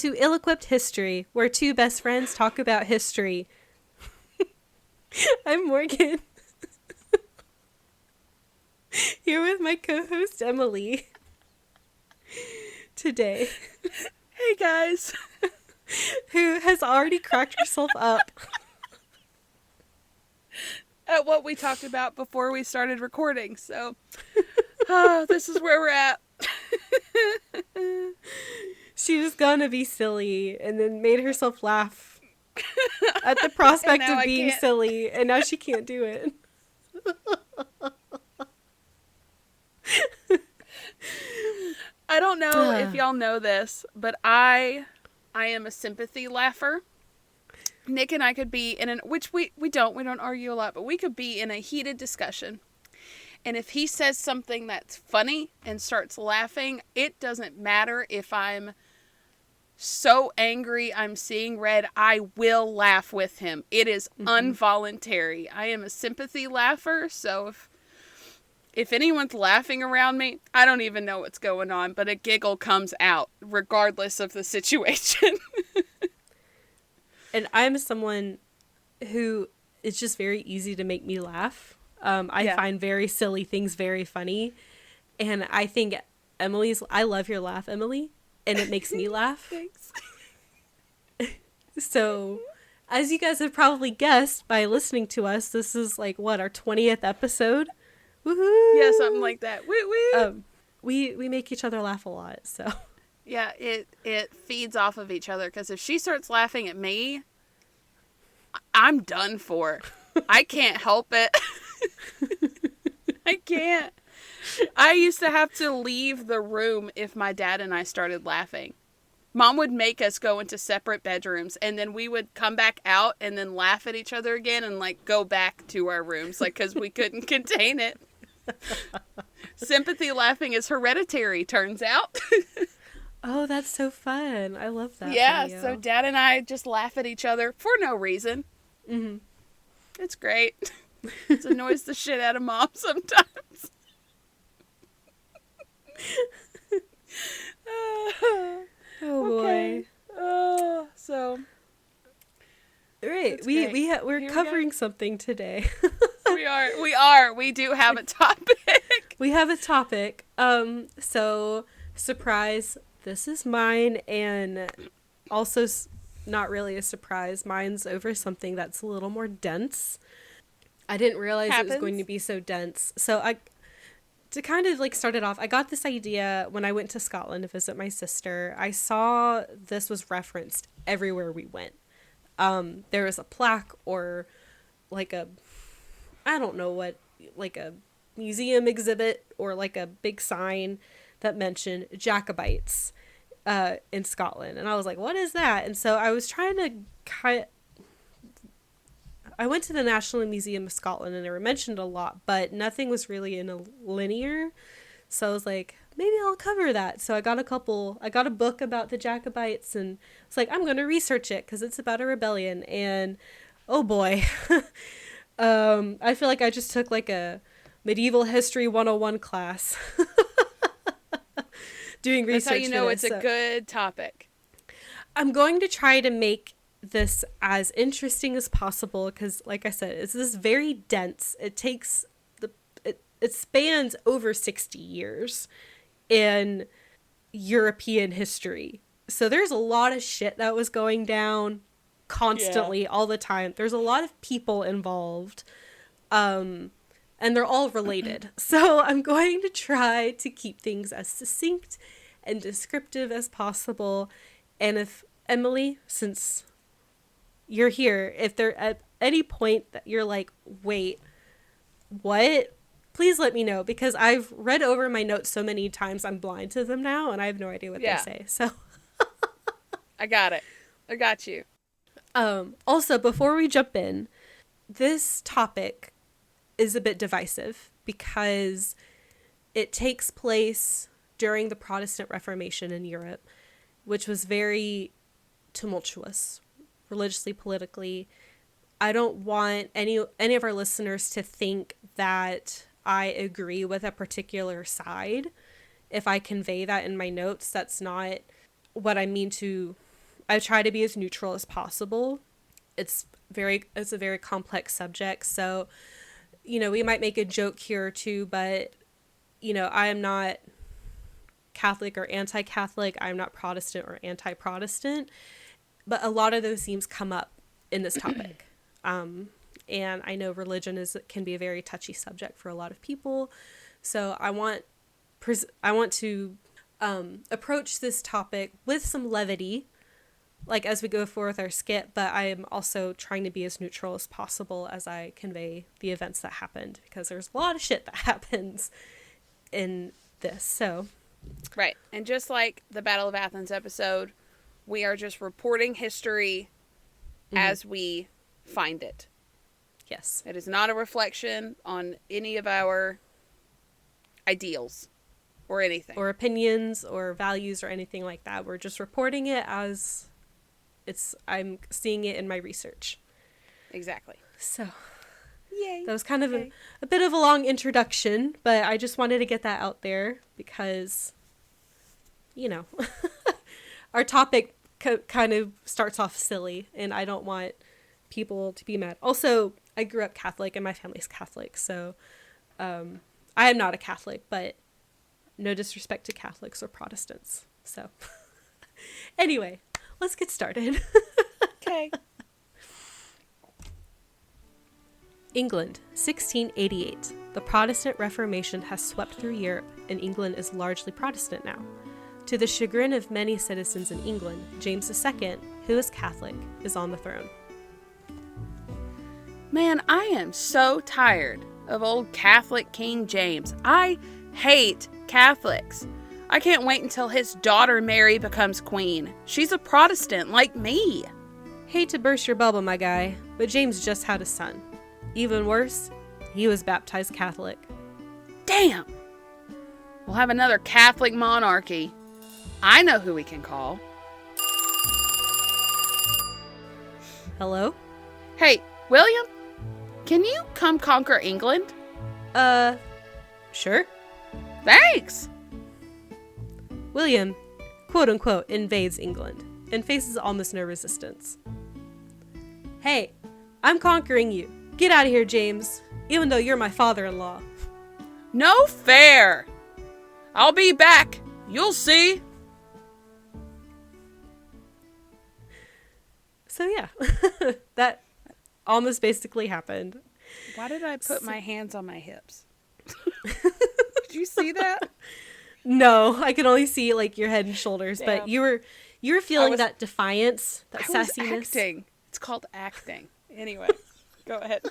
to Ill-Equipped History, where two best friends talk about history. I'm Morgan. Here with my co-host, Emileigh. Today. Hey, guys. Who has already cracked herself up. At what we talked about before we started recording, so this is where we're at. She was gonna be silly and then made herself laugh at the prospect of being silly, and now she can't do it. I don't know if y'all know this, but I am a sympathy laugher. Nick and I could be in which we don't argue a lot, but we could be in a heated discussion. And if he says something that's funny and starts laughing, it doesn't matter if I'm so angry I'm seeing red, I will laugh with him. It is involuntary. I am a sympathy laugher, so if anyone's laughing around me, I don't even know what's going on, but a giggle comes out regardless of the situation. And I'm someone who it's just very easy to make me laugh. I find very silly things very funny. And I think I love your laugh, Emileigh, and it makes me laugh. Thanks. So, as you guys have probably guessed by listening to us, this is like, what, our 20th episode? Woohoo! Yeah, something like that. Woo-woo! We make each other laugh a lot, so... Yeah, it feeds off of each other, because if she starts laughing at me, I'm done for. I can't help it. I can't. I used to have to leave the room if my dad and I started laughing. Mom would make us go into separate bedrooms, and then we would come back out and then laugh at each other again and like go back to our rooms, like, because we couldn't contain it. Sympathy laughing is hereditary, turns out. Oh, that's so fun. I love that. Yeah, so Dad and I just laugh at each other for no reason. Mm-hmm. It's great. It annoys the shit out of Mom sometimes. Oh, boy. Oh, so... Right, we're covering something today. We are. We do have a topic. We have a topic. So, surprise... This is mine, and also not really a surprise. Mine's over something that's a little more dense. I didn't realize it was going to be so dense. So to kind of like start it off, I got this idea when I went to Scotland to visit my sister. I saw this was referenced everywhere we went. There was a plaque or like I don't know what, like a museum exhibit or like a big sign that mentioned Jacobites in Scotland. And I was like, what is that? And so I was trying to I went to the National Museum of Scotland and they were mentioned a lot, but nothing was really in a linear. So I was like, maybe I'll cover that. So I got a book about the Jacobites, and it's like, I'm going to research it because it's about a rebellion. And oh boy, I feel like I just took like a medieval history 101 class. Doing research. That's how you know it's a good topic. I'm going to try to make this as interesting as possible because, like I said, it's this very dense. It takes it spans over 60 years in European history. So there's a lot of shit that was going down constantly all the time. There's a lot of people involved. And they're all related. So I'm going to try to keep things as succinct and descriptive as possible. And if Emileigh, since you're here, if there at any point that you're like, wait, what? Please let me know, because I've read over my notes so many times I'm blind to them now and I have no idea what they say. So I got it. I got you. Also, before we jump in, this topic is a bit divisive because it takes place during the Protestant Reformation in Europe, which was very tumultuous, religiously, politically. I don't want any of our listeners to think that I agree with a particular side. If I convey that in my notes, that's not what I mean to I try to be as neutral as possible. It's a very complex subject. So, we might make a joke here or two, but, I am not Catholic or anti-Catholic. I'm not Protestant or anti-Protestant. But a lot of those themes come up in this topic. And I know religion can be a very touchy subject for a lot of people. So I want to approach this topic with some levity, like as we go forth our skit, but I am also trying to be as neutral as possible as I convey the events that happened, because there's a lot of shit that happens in this. So, right. And just like the Battle of Athens episode, we are just reporting history as we find it. Yes. It is not a reflection on any of our ideals or anything. Or opinions or values or anything like that. We're just reporting it as I'm seeing it in my research. Exactly. So, yay. That was kind of a bit of a long introduction, but I just wanted to get that out there because, our topic kind of starts off silly, and I don't want people to be mad. Also, I grew up Catholic and my family's Catholic, so I am not a Catholic, but no disrespect to Catholics or Protestants. So anyway, let's get started. Okay. England, 1688. The Protestant Reformation has swept through Europe, and England is largely Protestant now. To the chagrin of many citizens in England, James II, who is Catholic, is on the throne. Man, I am so tired of old Catholic King James. I hate Catholics. I can't wait until his daughter Mary becomes queen. She's a Protestant like me. Hate to burst your bubble, my guy, but James just had a son. Even worse, he was baptized Catholic. Damn! We'll have another Catholic monarchy. I know who we can call. Hello? Hey, William? Can you come conquer England? Sure. Thanks! William, quote-unquote, invades England and faces almost no resistance. Hey, I'm conquering you. Get out of here, James, even though you're my father-in-law. No fair! I'll be back. You'll see. So yeah, that almost basically happened. Why did I put my hands on my hips? Did you see that? No, I could only see like your head and shoulders, Damn. but you were feeling that defiance, that sassiness. Was acting. It's called acting. Anyway, go ahead.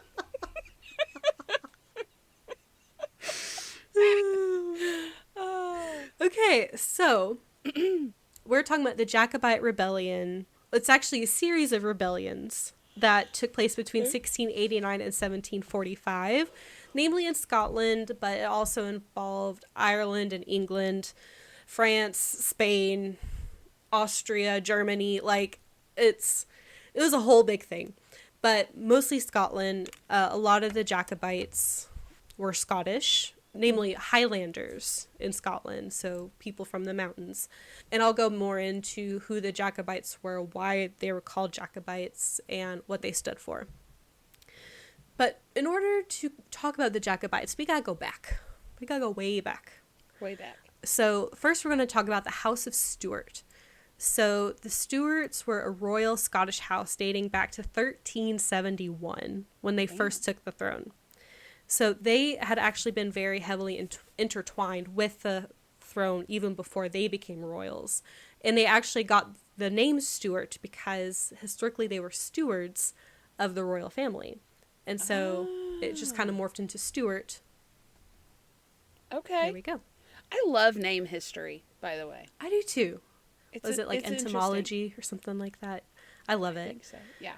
Okay, so we're talking about the Jacobite Rebellion. It's actually a series of rebellions that took place between 1689 and 1745, namely in Scotland, but it also involved Ireland and England, France, Spain, Austria, Germany. Like, it was a whole big thing. But mostly Scotland. A lot of the Jacobites were Scottish, namely Highlanders in Scotland, so people from the mountains. And I'll go more into who the Jacobites were, why they were called Jacobites, and what they stood for. But in order to talk about the Jacobites, we gotta go back. We gotta go way back. Way back. So first we're going to talk about the House of Stuart. So the Stuarts were a royal Scottish house dating back to 1371 when they first took the throne. So they had actually been very heavily intertwined with the throne even before they became royals. And they actually got the name Stuart because historically they were stewards of the royal family. And so it just kind of morphed into Stuart. Okay. There we go. I love name history, by the way. I do too. It's Was it like entomology or something like that? I love it. I think so. Yeah.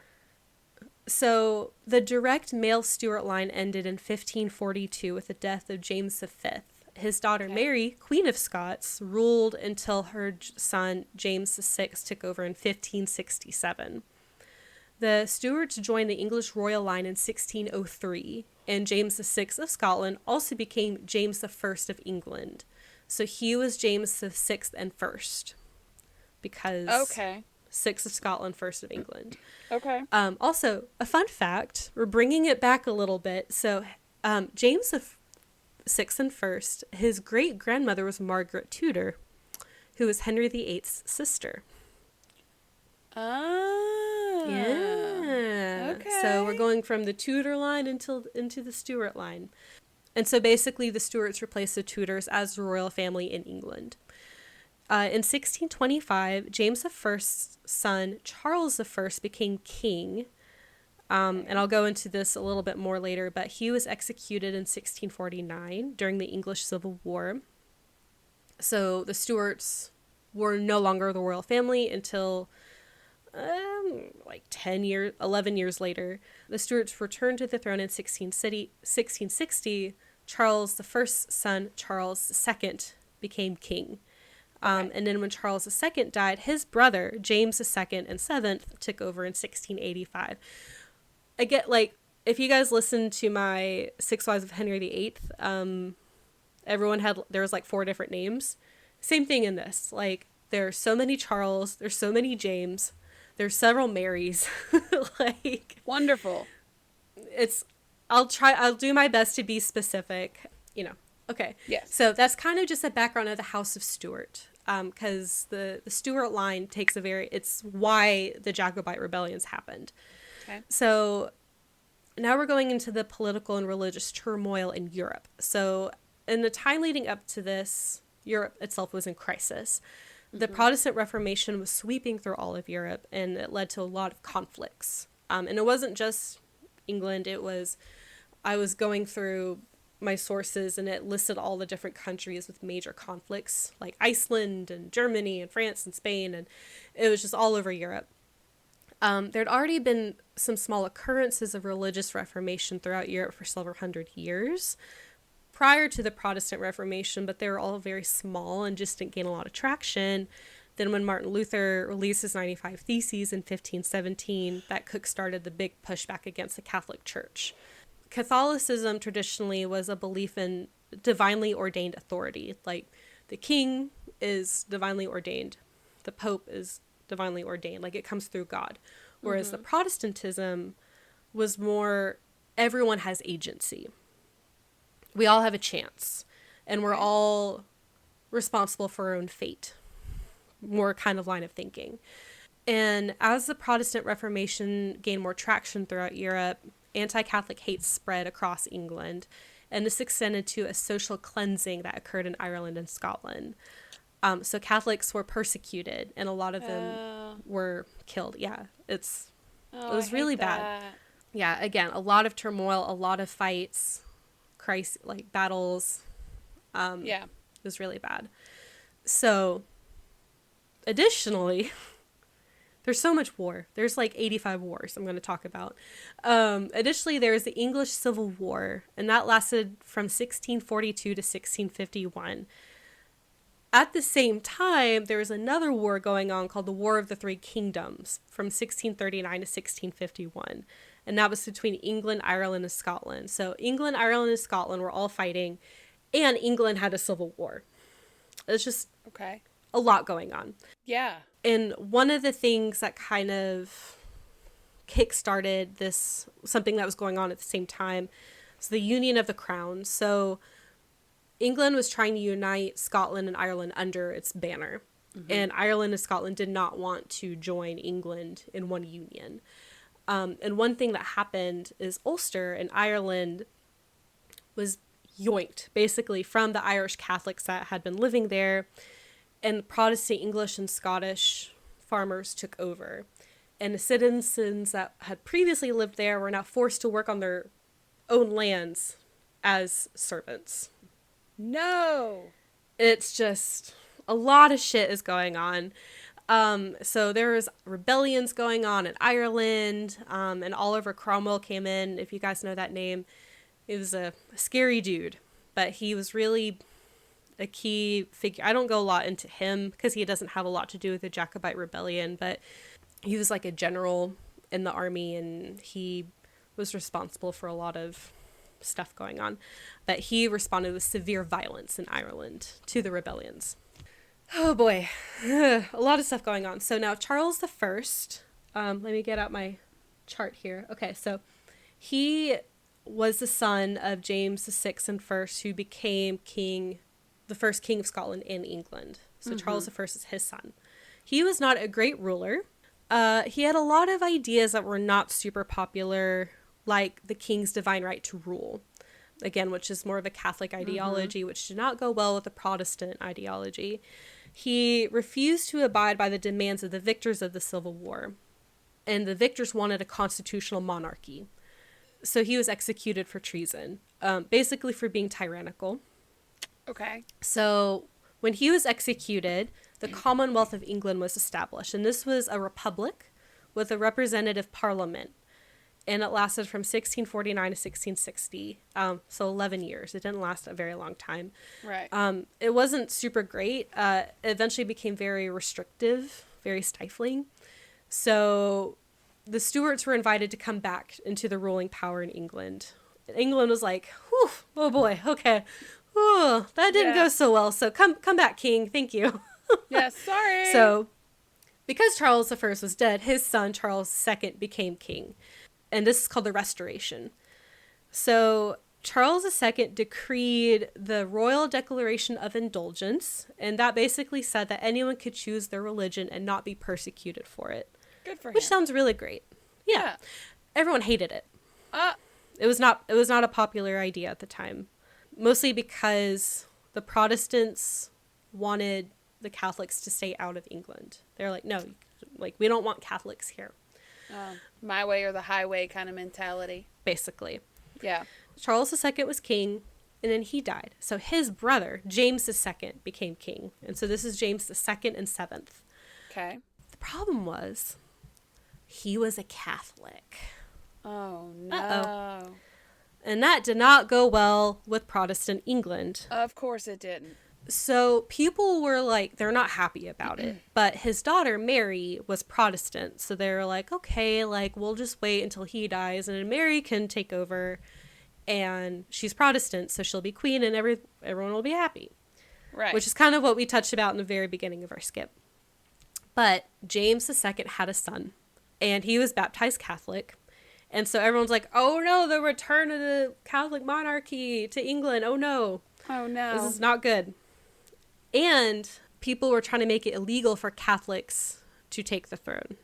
So the direct male Stuart line ended in 1542 with the death of James V. His daughter Mary, Queen of Scots, ruled until her son James VI took over in 1567. The Stuarts joined the English royal line in 1603, and James VI of Scotland also became James I of England. So he was James VI and first. Because 6 of Scotland, 1st of England. Okay. Also, a fun fact, we're bringing it back a little bit. So James the 6th and 1st, his great-grandmother was Margaret Tudor, who was Henry VIII's sister. Ah. Yeah. Okay. So we're going from the Tudor line into the Stuart line. And so basically the Stuarts replaced the Tudors as the royal family in England. In 1625, James I's son, Charles I, became king. And I'll go into this a little bit more later, but he was executed in 1649 during the English Civil War. So the Stuarts were no longer the royal family until 11 years later. The Stuarts returned to the throne in 1660. Charles I's son, Charles II, became king. And then when Charles II died, his brother, James II and 7th, took over in 1685. Again, like, if you guys listened to my 6 Wives of Henry VIII, there was like 4 different names. Same thing in this. Like, there are so many Charles, there's so many James, there's several Marys. Like, wonderful. I'll do my best to be specific, Okay. Yes. So that's kind of just a background of the House of Stuart. Because the Stuart line it's why the Jacobite rebellions happened. Okay. So now we're going into the political and religious turmoil in Europe. So in the time leading up to this, Europe itself was in crisis. The Protestant Reformation was sweeping through all of Europe, and it led to a lot of conflicts. And it wasn't just England. I was going through my sources, and it listed all the different countries with major conflicts, like Iceland and Germany and France and Spain, and it was just all over Europe. There'd already been some small occurrences of religious reformation throughout Europe for several hundred years prior to the Protestant Reformation, but they were all very small and just didn't gain a lot of traction. Then when Martin Luther released his 95 Theses in 1517, that kick-started the big pushback against the Catholic Church. Catholicism traditionally was a belief in divinely ordained authority. Like, the king is divinely ordained. The Pope is divinely ordained. Like, it comes through God. Whereas the Protestantism was more, everyone has agency. We all have a chance. And we're all responsible for our own fate. More kind of line of thinking. And as the Protestant Reformation gained more traction throughout Europe, anti-Catholic hate spread across England, and this extended to a social cleansing that occurred in Ireland and Scotland. So Catholics were persecuted, and a lot of them were killed. Yeah, it was really bad. Yeah, again, a lot of turmoil, a lot of fights, battles. It was really bad. So, additionally, there's so much war. There's like 85 wars I'm going to talk about. Additionally, there was the English Civil War, and that lasted from 1642 to 1651. At the same time, there was another war going on called the War of the Three Kingdoms from 1639 to 1651. And that was between England, Ireland, and Scotland. So England, Ireland, and Scotland were all fighting, and England had a civil war. It's just a lot going on. Yeah. And one of the things that kind of kick-started something that was going on at the same time, was the Union of the Crown. So England was trying to unite Scotland and Ireland under its banner. And Ireland and Scotland did not want to join England in one union. And one thing that happened is Ulster in Ireland was yoinked, basically, from the Irish Catholics that had been living there. And Protestant English and Scottish farmers took over. And the citizens that had previously lived there were now forced to work on their own lands as servants. No! It's just, a lot of shit is going on. So there was rebellions going on in Ireland, and Oliver Cromwell came in, if you guys know that name. He was a scary dude, but he was really a key figure. I don't go a lot into him because he doesn't have a lot to do with the Jacobite Rebellion, but he was like a general in the army, and he was responsible for a lot of stuff going on. But he responded with severe violence in Ireland to the rebellions. Oh boy, a lot of stuff going on. So now Charles the First. Let me get out my chart here. Okay, so he was the son of James the Sixth and First, who became king, the first king of Scotland and England. So Charles the First is his son. He was not a great ruler. He had a lot of ideas that were not super popular, like the king's divine right to rule. Again, which is more of a Catholic ideology, which did not go well with the Protestant ideology. He refused to abide by the demands of the victors of the Civil War, and the victors wanted a constitutional monarchy. So he was executed for treason, basically for being tyrannical. Okay. So when he was executed, the Commonwealth of England was established, and this was a republic with a representative parliament. And it lasted from 1649 to 1660, so 11 years. It didn't last a very long time. Right. It wasn't super great. It eventually became very restrictive, very stifling. So the Stuarts were invited to come back into the ruling power in England. England was like, whew, oh boy, okay. Whew, that didn't go so well, so come back, king, thank you. Yes, sorry. So because Charles I was dead, his son Charles II became king. And this is called the Restoration. So Charles II decreed the Royal Declaration of Indulgence, and that basically said that anyone could choose their religion and not be persecuted for it. Good for him. Which sounds really great. Yeah. Everyone hated it. Uh, It was not a popular idea at the time, mostly because the Protestants wanted the Catholics to stay out of England. They're like, no, like we don't want Catholics here. my way or the highway kind of mentality. Basically. Yeah. Charles II was king, and then he died. So his brother, James II, became king. And so this is James II and 7th. Okay. The problem was he was a Catholic. Oh, no. Uh-oh. And that did not go well with Protestant England. Of course it didn't. So people were like, they're not happy about it. But his daughter, Mary, was Protestant. So they were like, okay, like, we'll just wait until he dies and then Mary can take over. And she's Protestant, so she'll be queen and everyone will be happy. Right. Which is kind of what we touched about in the very beginning of our skip. But James II had a son, and he was baptized Catholic. And so everyone's like, oh no, the return of the Catholic monarchy to England. Oh no. Oh no. This is not good. And people were trying to make it illegal for Catholics to take the throne.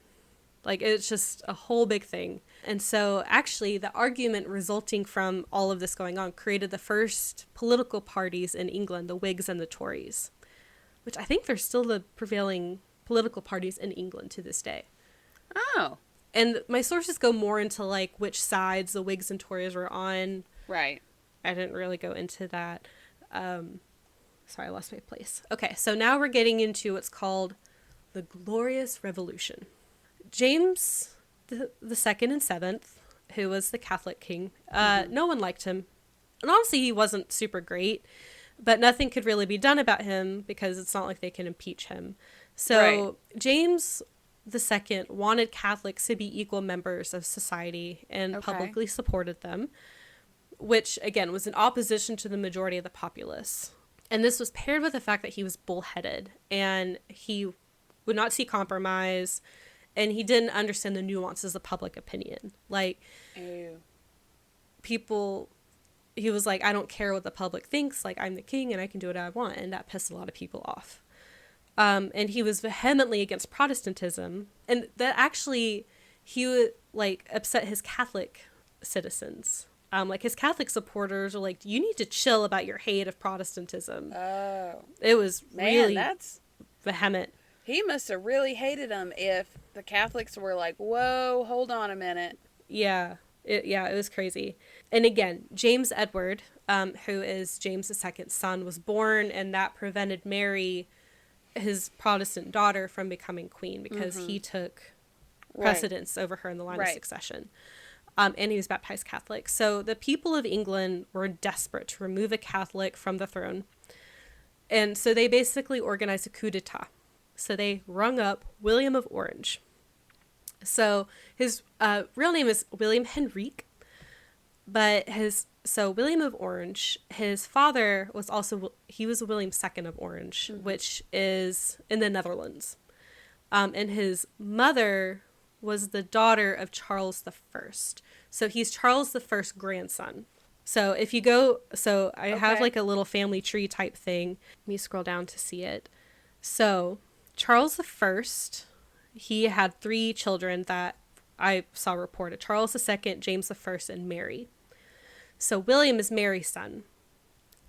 Like, it's just a whole big thing. And so actually the argument resulting from all of this going on created the first political parties in England, the Whigs and the Tories, which I think they're still the prevailing political parties in England to this day. Oh. And my sources go more into like which sides the Whigs and Tories were on. Right. I didn't really go into that. Sorry, I lost my place. Okay, so now we're getting into what's called the Glorious Revolution. James the Second and 7th, who was the Catholic king, no one liked him. And honestly, he wasn't super great, but nothing could really be done about him because it's not like they can impeach him. So James the Second wanted Catholics to be equal members of society and publicly supported them, which, again, was in opposition to the majority of the populace. And this was paired with the fact that he was bullheaded and he would not see compromise and he didn't understand the nuances of public opinion. Like, people, he was like, I don't care what the public thinks. Like, I'm the king and I can do what I want. And that pissed a lot of people off. And he was vehemently against Protestantism. And that actually, he would, like, upset his Catholic citizens. Like, his Catholic supporters are like, you need to chill about your hate of Protestantism. Oh. It was really that's vehement. He must have really hated them if the Catholics were like, whoa, hold on a minute. Yeah. It was crazy. And again, James Edward, who is James II's son, was born, and that prevented Mary, his Protestant daughter, from becoming queen because he took precedence over her in the line of succession. And he was baptized Catholic. So the people of England were desperate to remove a Catholic from the throne. And so they basically organized a coup d'etat. So they rung up William of Orange. So his real name is William Henrique, but his So William of Orange, his father was he was William II of Orange, which is in the Netherlands. And his mother was the daughter of Charles I. So he's Charles I's grandson. So if you go, I have like a little family tree type thing. Let me scroll down to see it. So Charles I, he had 3 children that I saw reported. Charles II, James I, and Mary. So William is Mary's son.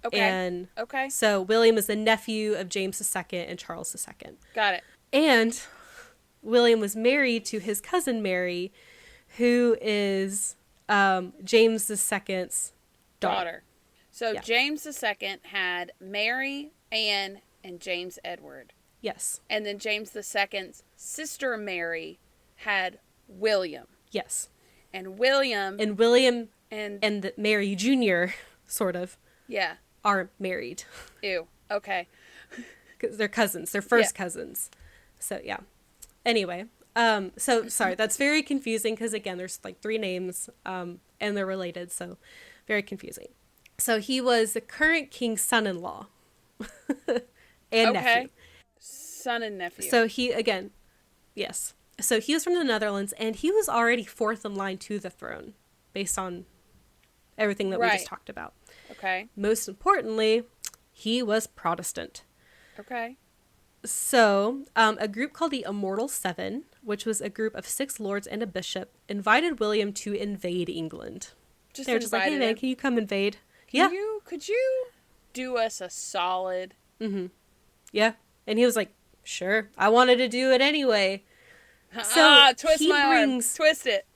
Okay. And okay. So William is the nephew of James II and Charles II. Got it. And William was married to his cousin Mary, who is James II's daughter. So yeah. James II had Mary, Anne, and James Edward. Yes. And then James II's sister Mary had William. Yes. And William and Mary Jr. sort of. Yeah. Are married. Ew. Okay. Because they're cousins. They're first cousins. So yeah. Anyway, so sorry, that's very confusing because again, there's like 3 names, and they're related, so very confusing. So he was the current king's son-in-law and nephew. Son and nephew. So yes. So he was from the Netherlands, and he was already 4th in line to the throne, based on everything that we just talked about. Okay. Most importantly, he was Protestant. Okay. So, a group called the Immortal Seven, which was a group of 6 lords and a bishop, invited William to invade England. They're just like, hey man, can you come invade? Could you do us a solid? Mm-hmm. Yeah. And he was like, sure, I wanted to do it anyway. So twist my arm. Twist it.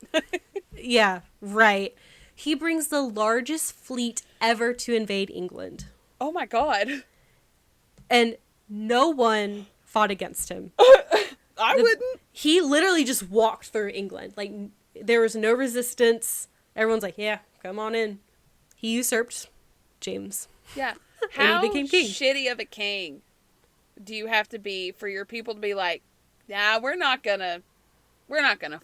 Yeah, right. He brings the largest fleet ever to invade England. Oh my God. And no one fought against him. I wouldn't. He literally just walked through England. Like, there was no resistance. Everyone's like, yeah, come on in. He usurped James. Yeah. And How he became king. Shitty of a king do you have to be for your people to be like, nah, we're not gonna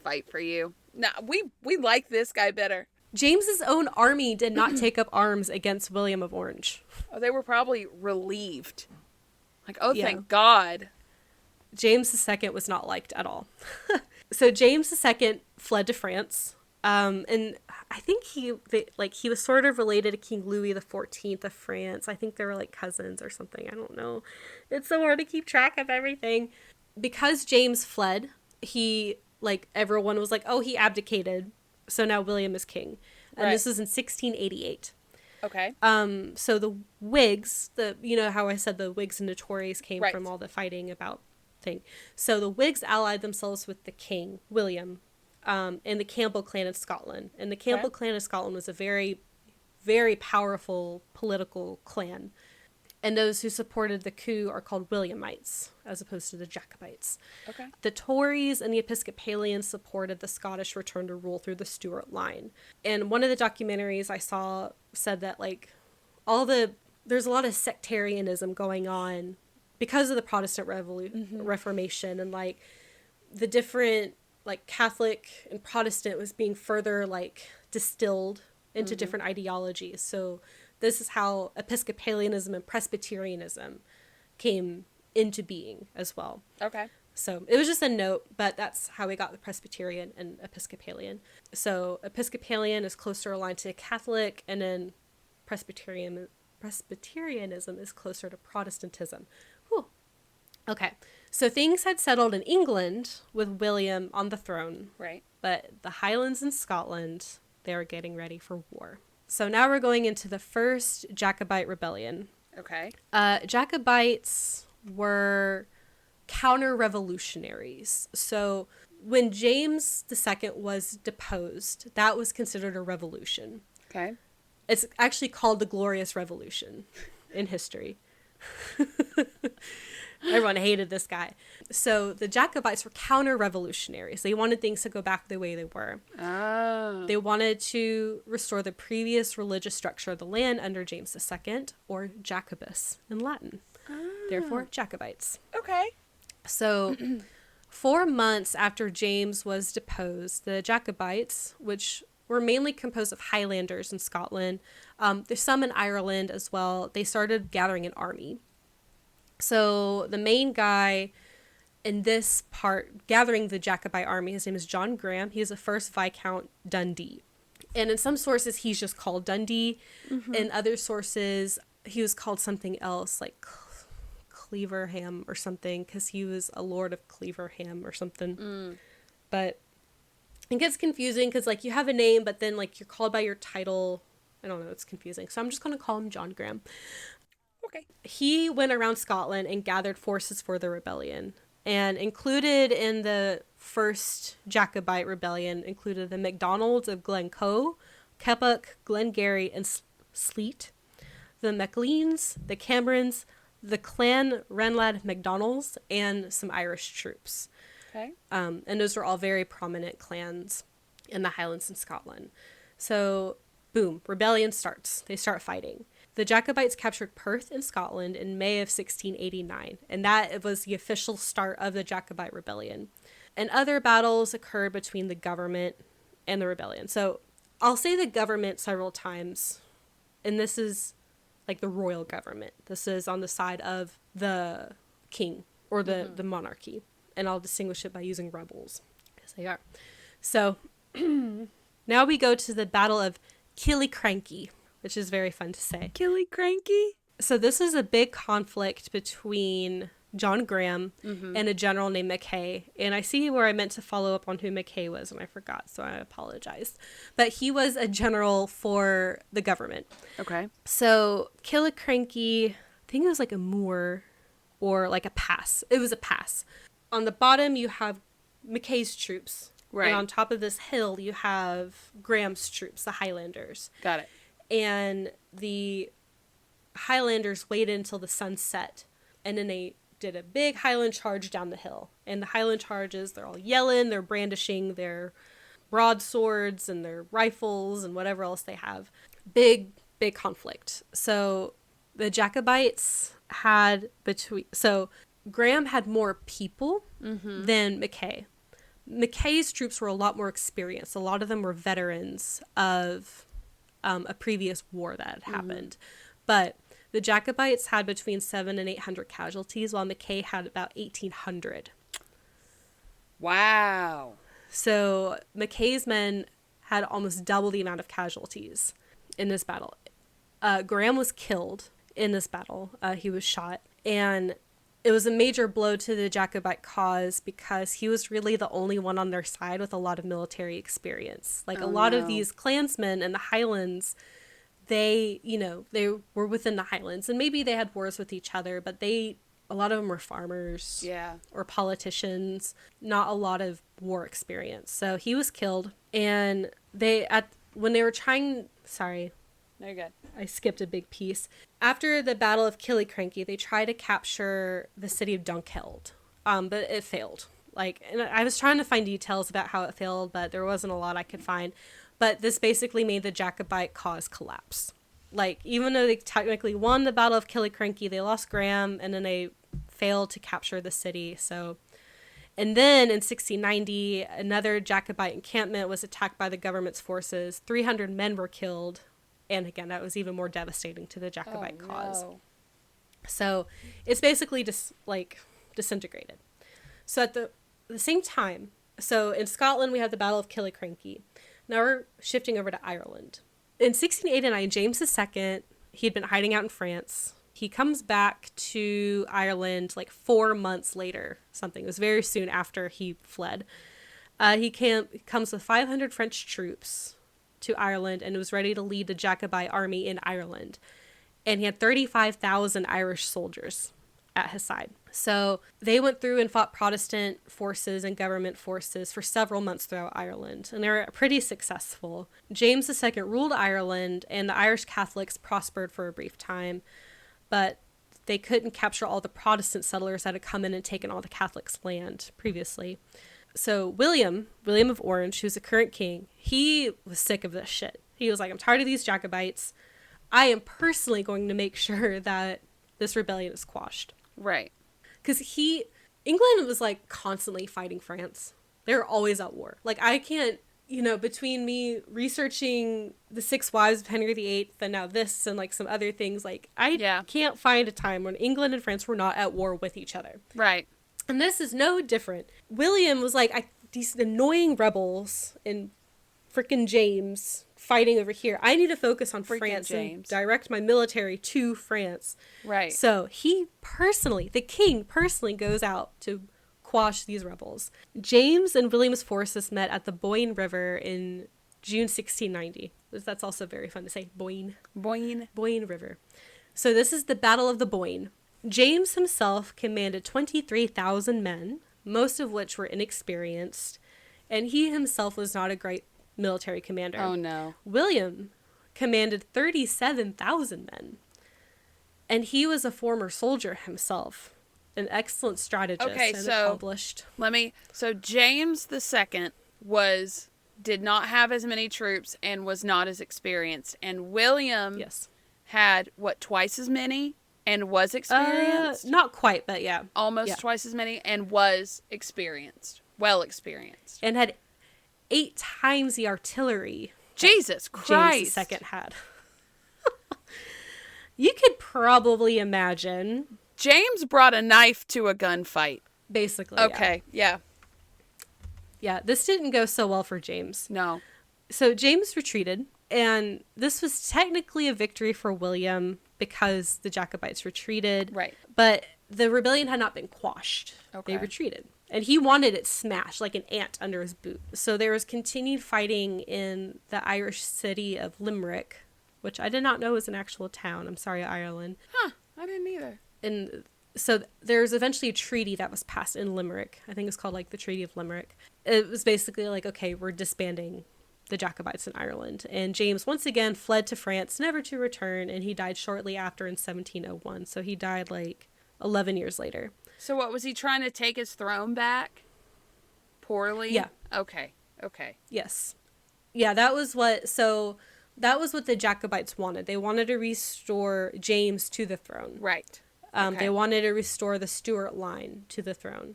fight for you. Nah, we like this guy better. James's own army did not take up arms against William of Orange. Oh, they were probably relieved. Like, oh, Yeah. Thank God. James II was not liked at all. So James II fled to France. And I think he was sort of related to King Louis XIV of France. I think they were like cousins or something. I don't know. It's so hard to keep track of everything. Because James fled, everyone was like, oh, he abdicated. So now William is king. And This was in 1688. Okay. So the Whigs, how I said the Whigs and the Tories came Right. from all the fighting about thing. So the Whigs allied themselves with the king, William, and the Campbell clan of Scotland. And the Campbell clan of Scotland was a very, very powerful political clan. And those who supported the coup are called Williamites, as opposed to the Jacobites. Okay. The Tories and the Episcopalians supported the Scottish return to rule through the Stuart line. And one of the documentaries I saw said that, there's a lot of sectarianism going on because of the Protestant Reformation, and, the different, Catholic and Protestant was being further, distilled into different ideologies. So this is how Episcopalianism and Presbyterianism came into being as well. Okay. So it was just a note, but that's how we got the Presbyterian and Episcopalian. So Episcopalian is closer aligned to Catholic, and then Presbyterianism is closer to Protestantism. Whew. Okay. So things had settled in England with William on the throne. Right. But the Highlands in Scotland, they were getting ready for war. So now we're going into the first Jacobite Rebellion. Okay. Jacobites were counter-revolutionaries. So when James II was deposed, that was considered a revolution. Okay. It's actually called the Glorious Revolution in history. Everyone hated this guy. So the Jacobites were counter-revolutionaries. They wanted things to go back the way they were. Oh. They wanted to restore the previous religious structure of the land under James II, or Jacobus in Latin. Oh. Therefore, Jacobites. Okay. So 4 months after James was deposed, the Jacobites, which were mainly composed of Highlanders in Scotland. There's some in Ireland as well. They started gathering an army. So the main guy in this part, gathering the Jacobite army, his name is John Graham. He is the first Viscount Dundee. And in some sources, he's just called Dundee. Mm-hmm. In other sources, he was called something else, like Cleaverham or something, because he was a lord of Cleaverham or something. But it gets confusing because, like, you have a name, but then, like, you're called by your title. I don't know. It's confusing. So I'm just going to call him John Graham. Okay. He went around Scotland and gathered forces for the rebellion. And included in the first Jacobite rebellion included the MacDonalds of Glencoe, Keppoch, Glengarry, and Sleat, the Macleans, the Camerons, the Clan Renlad MacDonalds, and some Irish troops. Okay. And those were all very prominent clans in the Highlands in Scotland. So, boom, rebellion starts. They start fighting. The Jacobites captured Perth in Scotland in May of 1689, and that was the official start of the Jacobite Rebellion. And other battles occurred between the government and the rebellion. So I'll say the government several times, and this is like the royal government. This is on the side of the king or the monarchy, and I'll distinguish it by using rebels, because they are. So now we go to the Battle of Killiecrankie, which is very fun to say. Killiecrankie? So this is a big conflict between John Graham and a general named Mackay. And I see where I meant to follow up on who Mackay was, and I forgot, so I apologize. But he was a general for the government. Okay. So Killiecrankie, I think it was like a moor or like a pass. It was a pass. On the bottom, you have Mackay's troops. Right. And on top of this hill, you have Graham's troops, the Highlanders. Got it. And the Highlanders waited until the sun set, and then they did a big Highland charge down the hill. And the Highland charges, they're all yelling, they're brandishing their broadswords and their rifles and whatever else they have. Big conflict. So the Jacobites so Graham had more people than Mackay. Mackay's troops were a lot more experienced. A lot of them were veterans of a previous war that had happened. But the Jacobites had between 700 and 800 casualties, while Mackay had about 1,800. Wow. So Mackay's men had almost double the amount of casualties in this battle. Graham was killed in this battle. He was shot. And it was a major blow to the Jacobite cause because he was really the only one on their side with a lot of military experience. Like, a lot of these clansmen in the Highlands, they were within the Highlands, and maybe they had wars with each other, but a lot of them were farmers or politicians, not a lot of war experience. So he was killed, and when they were trying, sorry. No, you're good. I skipped a big piece. After the Battle of Killiecrankie, they tried to capture the city of Dunkeld, but it failed. And I was trying to find details about how it failed, but there wasn't a lot I could find. But this basically made the Jacobite cause collapse. Even though they technically won the Battle of Killiecrankie, they lost Graham, and then they failed to capture the city. And then in 1690, another Jacobite encampment was attacked by the government's forces. 300 men were killed. And again, that was even more devastating to the Jacobite cause. No. So it's basically just disintegrated. So at the same time, so in Scotland, we have the Battle of Killiecrankie. Now we're shifting over to Ireland. In 1689, James II, he had been hiding out in France. He comes back to Ireland 4 months later, something. It was very soon after he fled. He comes with 500 French troops to Ireland and was ready to lead the Jacobite army in Ireland. And he had 35,000 Irish soldiers at his side. So they went through and fought Protestant forces and government forces for several months throughout Ireland, and they were pretty successful. James II ruled Ireland, and the Irish Catholics prospered for a brief time, but they couldn't capture all the Protestant settlers that had come in and taken all the Catholics' land previously. So William of Orange, who's the current king, he was sick of this shit. He was like, I'm tired of these Jacobites. I am personally going to make sure that this rebellion is quashed. Right. Because England was constantly fighting France. They were always at war. I can't between me researching the 6 wives of Henry VIII and now this and like some other things, like I can't find a time when England and France were not at war with each other. Right. And this is no different. William was like, these annoying rebels and frickin' James fighting over here. I need to focus on France and direct my military to France. Right. So the king personally goes out to quash these rebels. James and William's forces met at the Boyne River in June 1690. That's also very fun to say. Boyne River. So this is the Battle of the Boyne. James himself commanded 23,000 men, most of which were inexperienced, and he himself was not a great military commander. Oh no. William commanded 37,000 men, and he was a former soldier himself. An excellent strategist accomplished. So James II did not have as many troops and was not as experienced. And William had, twice as many and was experienced? Not quite, but yeah. Almost twice as many and was experienced. Well experienced. And had 8 times the artillery. Jesus Christ. James II had. You could probably imagine. James brought a knife to a gunfight. Basically, okay, yeah. Yeah, this didn't go so well for James. No. So James retreated, and this was technically a victory for William because the Jacobites retreated. Right. But the rebellion had not been quashed. Okay. They retreated. And he wanted it smashed like an ant under his boot. So there was continued fighting in the Irish city of Limerick, which I did not know was an actual town. I'm sorry, Ireland. Huh, I didn't either. And so there's eventually a treaty that was passed in Limerick. I think it's called like the Treaty of Limerick. It was basically like, okay, we're disbanding the Jacobites in Ireland. And James once again fled to France, never to return. And he died shortly after in 1701. So he died like 11 years later. So what, was he trying to take his throne back? Poorly? Yeah. Okay. Yes. Yeah, that was what the Jacobites wanted. They wanted to restore James to the throne. Right. They wanted to restore the Stuart line to the throne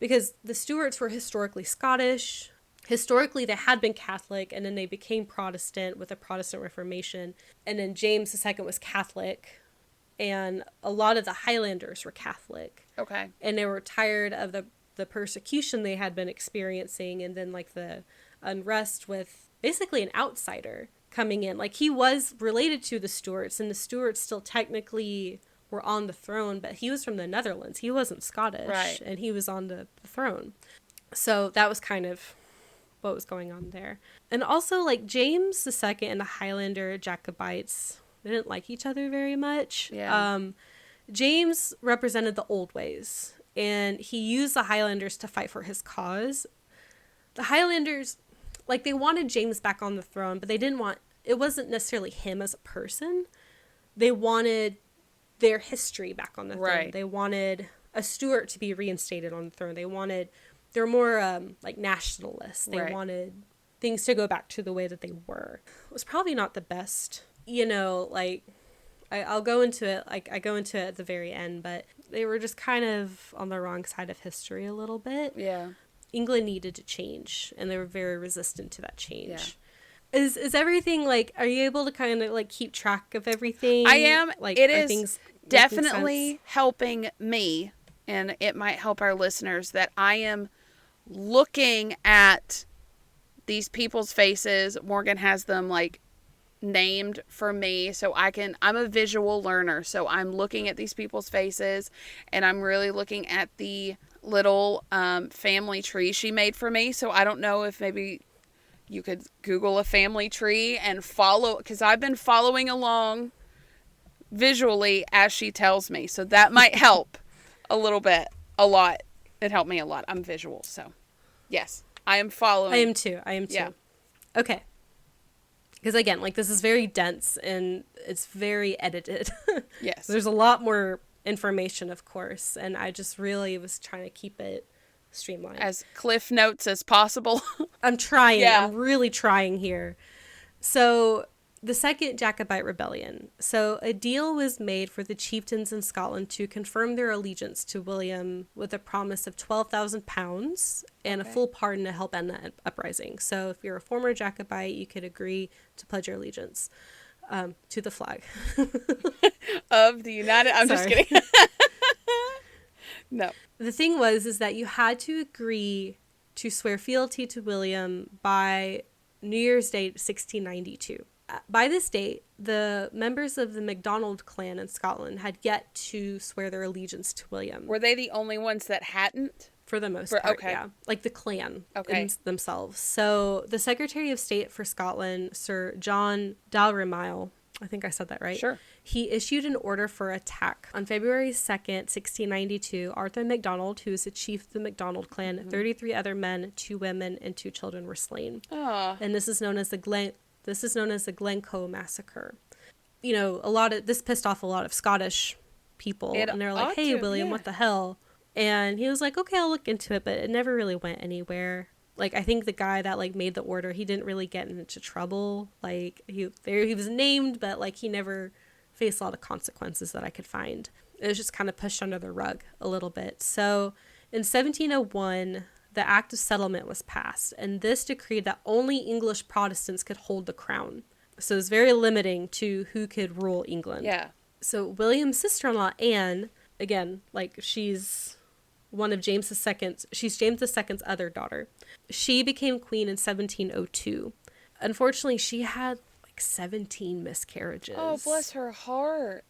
because the Stuarts were historically Scottish. Historically, they had been Catholic, and then they became Protestant with the Protestant Reformation. And then James II was Catholic, and a lot of the Highlanders were Catholic. Okay. And they were tired of the persecution they had been experiencing, and then like the unrest with basically an outsider coming in. Like, he was related to the Stuarts, and the Stuarts still technically were on the throne, but he was from the Netherlands. He wasn't Scottish, right. And he was on the throne. So that was kind of what was going on there. And also, like, James II and the Highlander Jacobites, they didn't like each other very much. Yeah. James represented the old ways, and he used the Highlanders to fight for his cause. The Highlanders, like, they wanted James back on the throne, but it wasn't necessarily him as a person. They wanted their history back on the throne. Right. They wanted a Stuart to be reinstated on the throne. They're more like nationalists. They wanted things to go back to the way that they were. It was probably not the best, like, I'll go into it, like, I go into it at the very end, but they were just kind of on the wrong side of history a little bit. Yeah. England needed to change, and they were very resistant to that change. Yeah. Is everything, like, are you able to kind of, like, keep track of everything? I am. Like, it is definitely helping me, and it might help our listeners, that I am looking at these people's faces. Morgan has them, like, named for me, so I'm a visual learner, so I'm looking at these people's faces, and I'm really looking at the little family tree she made for me. So I don't know if maybe you could Google a family tree and follow, because I've been following along visually as she tells me. So that might help a little bit. A lot. It helped me a lot. I'm visual. So yes, I am following. I am too. Yeah. Okay. Because again, like, this is very dense and it's very edited. Yes. There's a lot more information, of course. And I just really was trying to keep it streamlined. As cliff notes as possible. I'm trying. Yeah. I'm really trying here. So The Second Jacobite Rebellion. So a deal was made for the chieftains in Scotland to confirm their allegiance to William with a promise of £12,000 and a full pardon to help end the uprising. So if you're a former Jacobite, you could agree to pledge your allegiance to the flag. Of the United... I'm just kidding. No. The thing is that you had to agree to swear fealty to William by New Year's Day 1692. By this date, the members of the MacDonald clan in Scotland had yet to swear their allegiance to William. Were they the only ones that hadn't? For the most part, yeah. Like the clan themselves. So the Secretary of State for Scotland, Sir John Dalrymple, I think I said that right. Sure. He issued an order for attack. On February 2nd, 1692, Arthur MacDonald, who was the chief of the MacDonald clan, 33 other men, 2 women, and 2 children were slain. And this is known as the Glencoe massacre. You know, this pissed off a lot of Scottish people, and they're like, "Hey, William, what the hell?" And he was like, "Okay, I'll look into it," but it never really went anywhere. Like, I think the guy that like made the order, he didn't really get into trouble. Like he was named, but like he never faced a lot of consequences that I could find. It was just kind of pushed under the rug a little bit. So in 1701, the Act of Settlement was passed, and this decreed that only English Protestants could hold the crown. So it was very limiting to who could rule England. Yeah. So William's sister-in-law, Anne, again, like she's one of James II's, she's James II's other daughter. She became queen in 1702. Unfortunately, she had like 17 miscarriages. Oh, bless her heart.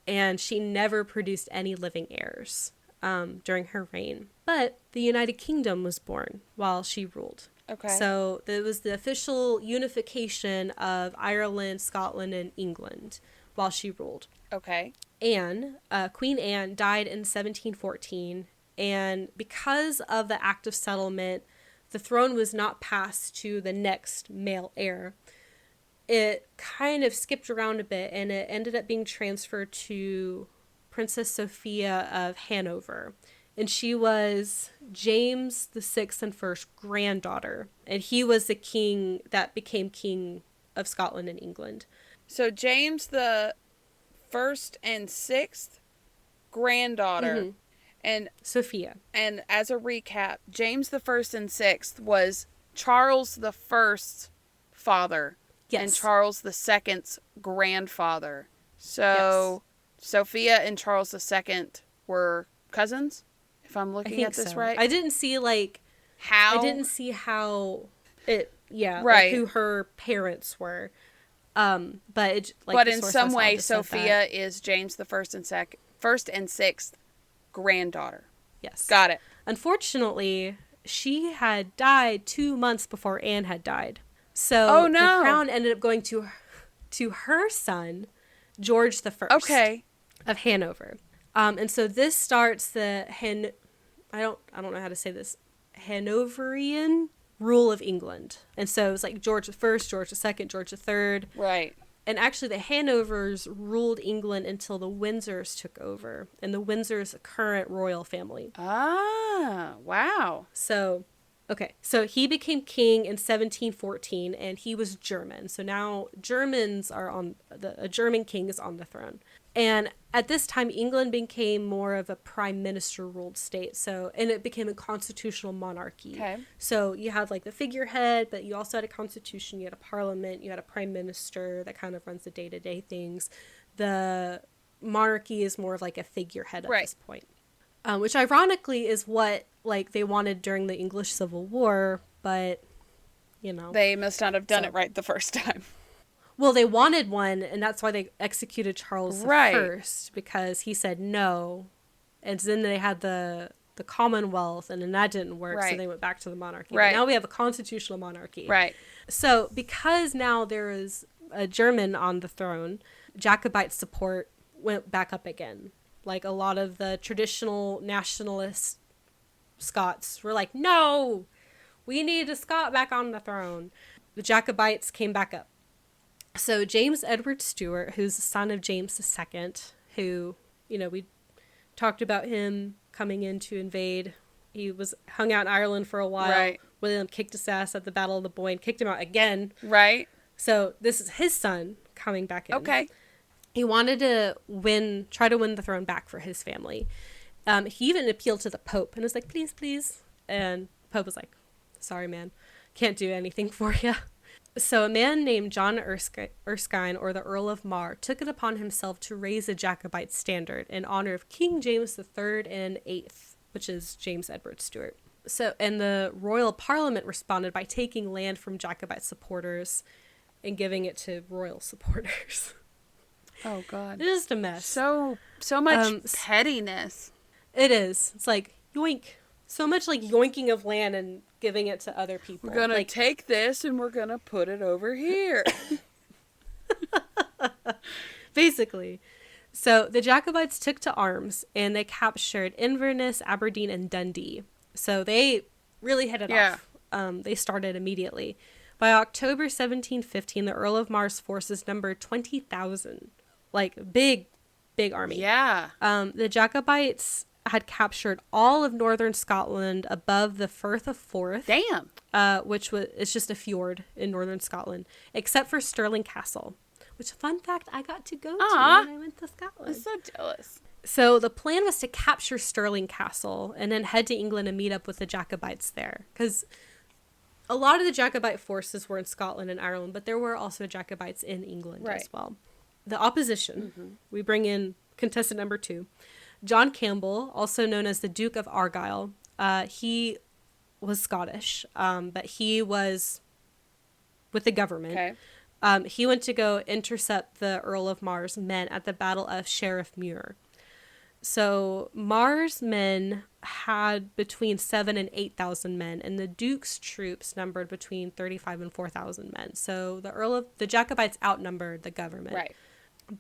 And she never produced any living heirs during her reign. But the United Kingdom was born while she ruled. Okay. So it was the official unification of Ireland, Scotland, and England while she ruled. Okay. Queen Anne died in 1714, and because of the Act of Settlement, the throne was not passed to the next male heir. It kind of skipped around a bit, and it ended up being transferred to Princess Sophia of Hanover. And she was James VI and first granddaughter. And he was the king that became king of Scotland and England. So James the 1st and 6th granddaughter. Mm-hmm. And Sophia. And as a recap, James the 1st and 6th was Charles the 1st's father. Yes. And Charles the 2nd's grandfather. So yes. Sophia and Charles the 2nd were cousins? If I'm looking at this right. I didn't see how it, right. Like who her parents were. But in some way, Sophia is James the 1st and 6th granddaughter. Yes. Got it. Unfortunately, she had died 2 months before Anne had died. So the crown ended up going to her son, George the First. Okay. Of Hanover. And so this starts the I don't know how to say this, Hanoverian rule of England. And so it was like George I, George II, George III. Right. And actually the Hanovers ruled England until the Windsors took over. And the Windsors a current royal family. Ah, wow. So, okay. So he became king in 1714 and he was German. So now Germans are a German king is on the throne. And at this time, England became more of a prime minister ruled state. And it became a constitutional monarchy. Okay. So you had like the figurehead, but you also had a constitution, you had a parliament, you had a prime minister that kind of runs the day-to-day things. The monarchy is more of like a figurehead at this point. Which ironically is what like they wanted during the English Civil War, but they must not have done it right the first time. Well, they wanted one, and that's why they executed Charles I, because he said no. And then they had the Commonwealth, and then that didn't work, so they went back to the monarchy. Right. But now we have a constitutional monarchy. Right. So because now there is a German on the throne, Jacobite support went back up again. Like a lot of the traditional nationalist Scots were like, no, we need a Scot back on the throne. The Jacobites came back up. So James Edward Stuart, who's the son of James II, who, we talked about him coming in to invade. He was hung out in Ireland for a while. Right. William kicked his ass at the Battle of the Boyne, kicked him out again. Right. So this is his son coming back in. Okay. He wanted to try to win the throne back for his family. He even appealed to the Pope and was like, please, please. And the Pope was like, sorry, man, can't do anything for you. So a man named John Erskine, or the Earl of Mar, took it upon himself to raise a Jacobite standard in honor of King James III and VIII, which is James Edward Stuart. So, and the royal parliament responded by taking land from Jacobite supporters and giving it to royal supporters. Oh, God. It's just a mess. So much pettiness. It is. It's like, yoink. So much like yoinking of land and giving it to other people. We're going to take this and we're going to put it over here. Basically. So the Jacobites took to arms and they captured Inverness, Aberdeen, and Dundee. So they really hit it off. They started immediately. By October 1715, the Earl of Mar's forces numbered 20,000. Like, big army. Yeah. The Jacobites had captured all of northern Scotland above the Firth of Forth. Damn. Which it's just a fjord in northern Scotland, except for Stirling Castle, which, fun fact, I got to go to when I went to Scotland. I'm so jealous. So the plan was to capture Stirling Castle and then head to England and meet up with the Jacobites there, because a lot of the Jacobite forces were in Scotland and Ireland, but there were also Jacobites in England as well. The opposition, we bring in contestant number 2, John Campbell, also known as the Duke of Argyll. He was Scottish, but he was with the government. Okay. He went to go intercept the Earl of Mar's men at the Battle of Sheriff Muir. So Mar's men had between 7,000 and 8,000 men, and the Duke's troops numbered between 35,000 and 4,000 men. So the Jacobites outnumbered the government. Right.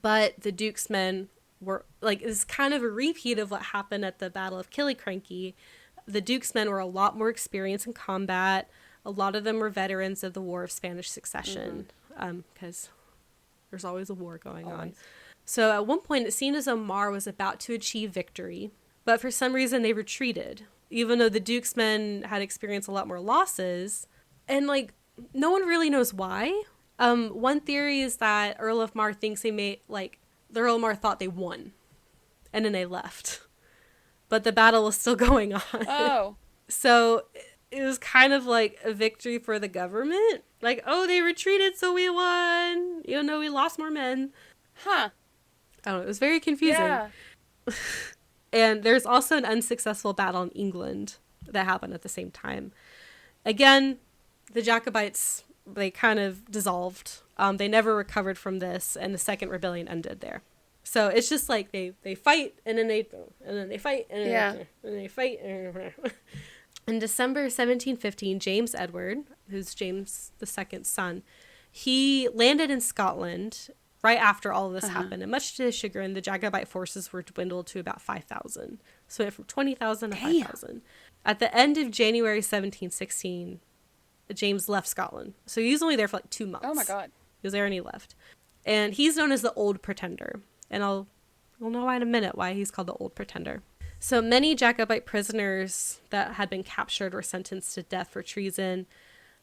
But the Duke's men were, like, it's kind of a repeat of what happened at the Battle of Killiecrankie. The Duke's men were a lot more experienced in combat. A lot of them were veterans of the War of Spanish Succession, because there's always a war going on. So at one point, it seemed as though Mar was about to achieve victory, but for some reason they retreated, even though the Duke's men had experienced a lot more losses. And, like, no one really knows why. One theory is that Earl of Mar thinks the Earl of Mar thought they won, and then they left. But the battle was still going on. Oh. So it was kind of like a victory for the government. Like, oh, they retreated, so we won, even though we lost more men. Huh. I don't know. It was very confusing. Yeah. And there's also an unsuccessful battle in England that happened at the same time. Again, the Jacobites, they kind of dissolved. They never recovered from this, and the Second Rebellion ended there. So it's just like they fight, and then they fight, and then they fight. In December 1715, James Edward, who's James II's son, he landed in Scotland right after all of this happened. And much to his chagrin, the Jacobite forces were dwindled to about 5,000. So it went from 20,000 to 5,000. At the end of January 1716, James left Scotland. So he was only there for like 2 months. Oh my God. He was there and he left. And he's known as the Old Pretender. And we'll know why in a minute why he's called the Old Pretender. So many Jacobite prisoners that had been captured were sentenced to death for treason.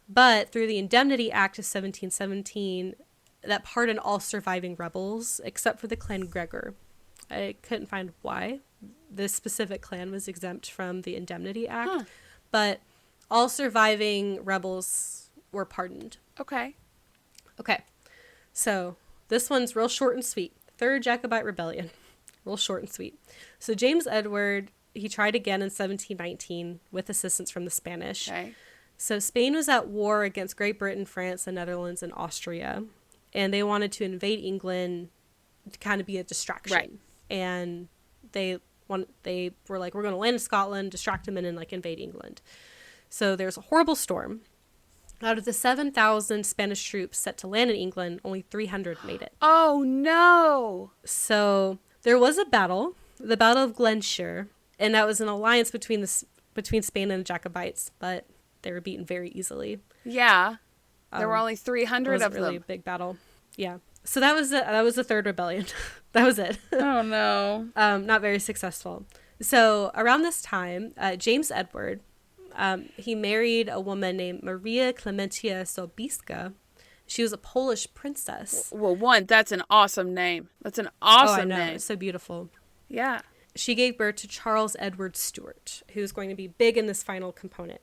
But through the Indemnity Act of 1717, that pardoned all surviving rebels except for the Clan Gregor. I couldn't find why this specific clan was exempt from the Indemnity Act, but all surviving rebels were pardoned. Okay. So this one's real short and sweet. Third Jacobite Rebellion. Real short and sweet. So James Edward, he tried again in 1719 with assistance from the Spanish. Okay. So Spain was at war against Great Britain, France, the Netherlands, and Austria. And they wanted to invade England to kind of be a distraction. Right. And they were like, we're going to land in Scotland, distract them, and then, like, invade England. So there's a horrible storm. Out of the 7,000 Spanish troops set to land in England, only 300 made it. Oh, no. So there was a battle, the Battle of Glen, and that was an alliance between Spain and the Jacobites, but they were beaten very easily. Yeah. There were only 300 of them. Really a big battle. Yeah. So that was the Third Rebellion. That was it. Oh, no. Not very successful. So around this time, James Edward, he married a woman named Maria Clementia Sobieska, She was a Polish princess. Well, that's an awesome name. That's an Oh, I awesome know. name. It's so beautiful. Yeah. She gave birth to Charles Edward Stuart, who's going to be big in this final component.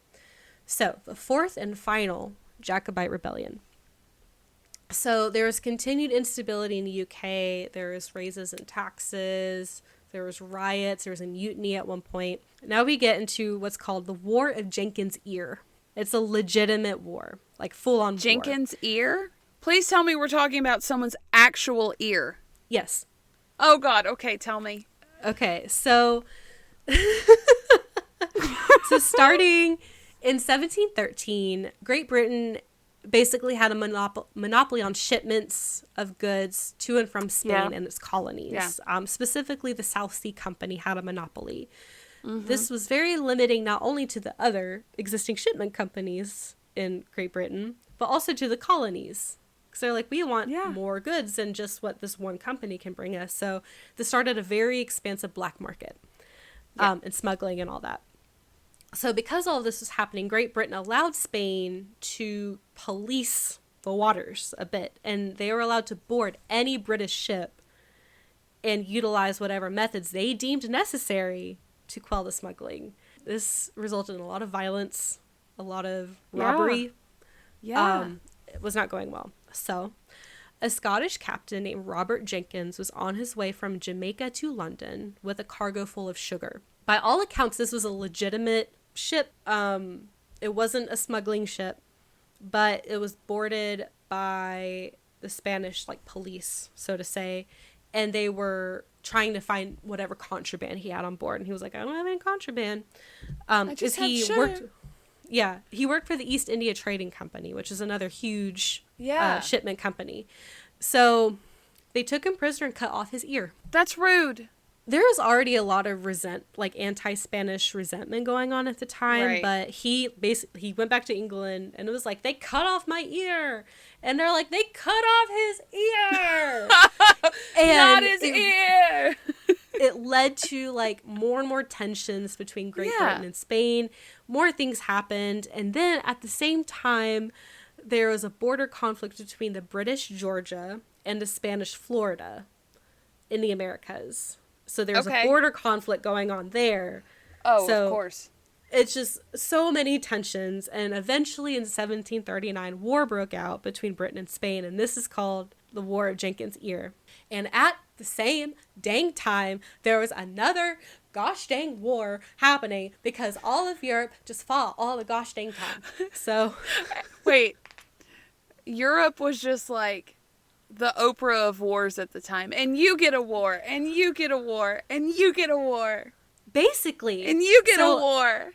So, the fourth and final Jacobite Rebellion. So, there was continued instability in the UK. There was raises in taxes. There was riots. There was a mutiny at one point. Now we get into what's called the War of Jenkins' Ear. It's a legitimate war, like full-on war. Jenkins' ear? Please tell me we're talking about someone's actual ear. Yes. Oh, God. Okay, tell me. Okay, so starting in 1713, Great Britain basically had a monopoly on shipments of goods to and from Spain and its colonies. Specifically, the South Sea Company had a monopoly. Mm-hmm. This was very limiting not only to the other existing shipment companies in Great Britain, but also to the colonies. Because they're like, we want more goods than just what this one company can bring us. So this started a very expansive black market and smuggling and all that. So because all of this was happening, Great Britain allowed Spain to police the waters a bit. And they were allowed to board any British ship and utilize whatever methods they deemed necessary to quell the smuggling. This resulted in a lot of violence, a lot of robbery. It was not going well. So, a Scottish captain named Robert Jenkins was on his way from Jamaica to London with a cargo full of sugar. By all accounts, this was a legitimate ship. It wasn't a smuggling ship, but it was boarded by the Spanish, police, so to say, and they were trying to find whatever contraband he had on board. And he was like, I don't have any contraband. I just had sugar. He worked for the East India Trading Company, which is another huge shipment company. So they took him prisoner and cut off his ear. That's rude. There was already a lot of anti-Spanish resentment going on at the time, right. But he went back to England and it was like, they cut off my ear. And they're like, they cut off his ear. And not his ear. It led to more and more tensions between Great Britain and Spain. More things happened. And then at the same time, there was a border conflict between the British Georgia and the Spanish Florida in the Americas. So there was a border conflict going on there. Oh, so of course. It's just so many tensions. And eventually in 1739, war broke out between Britain and Spain. And this is called the War of Jenkins' Ear. And at the same dang time, there was another gosh dang war happening because all of Europe just fought all the gosh dang time. So. Wait. Europe was just like the Oprah of wars at the time. And you get a war. And you get a war. And you get a war. Basically. And you get a war.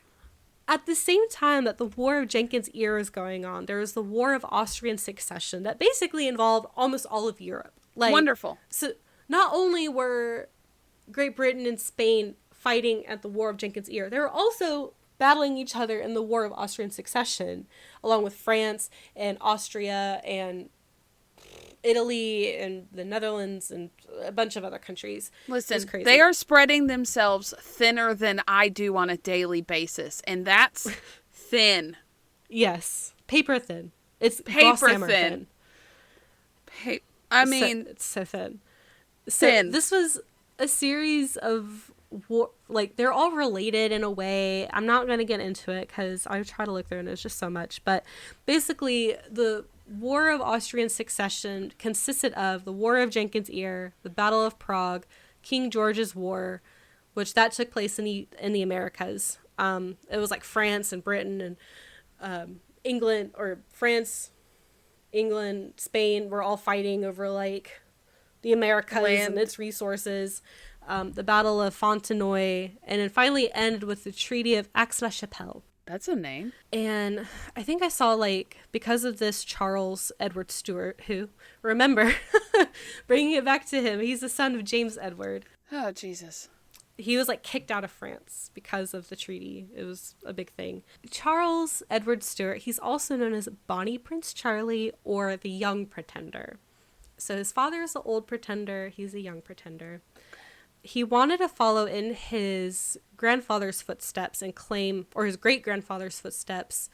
At the same time that the War of Jenkins' Ear is going on, there was the War of Austrian Succession that basically involved almost all of Europe. Wonderful. So not only were Great Britain and Spain fighting at the War of Jenkins' Ear, they were also battling each other in the War of Austrian Succession, along with France and Austria and Italy and the Netherlands and a bunch of other countries. Listen, they are spreading themselves thinner than I do on a daily basis, and that's thin. Yes, paper thin. It's paper thin. It's so thin. Thin. So this was a series of war, they're all related in a way. I'm not going to get into it because I try to look through and it's just so much. But basically, the War of Austrian Succession consisted of the War of Jenkins' Ear, the Battle of Prague, King George's War, which that took place in the Americas. It was France and Britain and England, or France, England, Spain were all fighting over the Americas and its resources. The Battle of Fontenoy, and then finally ended with the Treaty of Aix-la-Chapelle. That's a name. And I think I saw, because of this Charles Edward Stuart, who, remember, bringing it back to him, he's the son of James Edward. Oh, Jesus. He was, kicked out of France because of the treaty. It was a big thing. Charles Edward Stuart, he's also known as Bonnie Prince Charlie or the Young Pretender. So his father is the old pretender, he's a young pretender. He wanted to follow in his grandfather's footsteps and claim, or his great-grandfather's footsteps,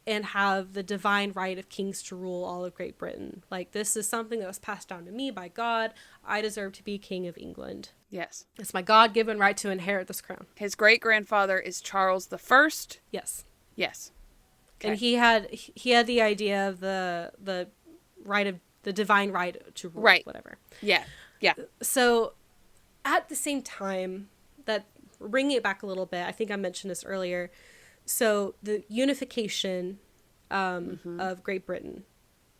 and have the divine right of kings to rule all of Great Britain. Like, this is something that was passed down to me by God. I deserve to be king of England. Yes. It's my God-given right to inherit this crown. His great-grandfather is Charles the First. Yes. Yes. Okay. And he had the idea of the right of the divine right to rule, right. Whatever. Yeah. Yeah. So at the same time, that bringing it back a little bit, I think I mentioned this earlier. So the unification of Great Britain.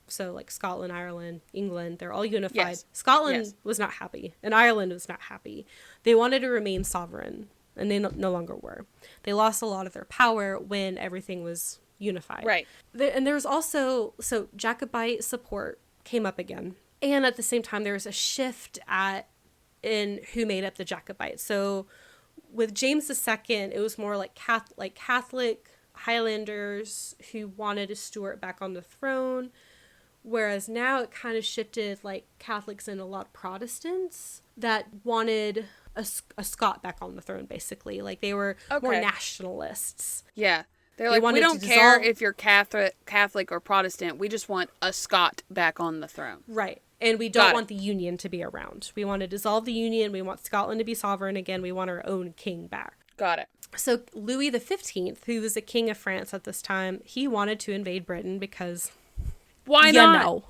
So like Scotland, Ireland, England, they're all unified. Yes. Scotland was not happy, and Ireland was not happy. They wanted to remain sovereign, and they no longer were. They lost a lot of their power when everything was unified. Right. And there was also, so Jacobite support came up again. And at the same time, there was a shift in who made up the Jacobites. So with James II, it was more like Catholic Highlanders who wanted a Stuart back on the throne. Whereas now it kind of shifted, like Catholics and a lot of Protestants that wanted a Scot back on the throne, basically. Like they were more nationalists. Yeah. They're like, we don't care if you're Catholic or Protestant. We just want a Scot back on the throne. Right. And we don't want the Union to be around. We want to dissolve the Union. We want Scotland to be sovereign again. We want our own king back. Got it. So Louis XV, who was the king of France at this time, he wanted to invade Britain because... Why not?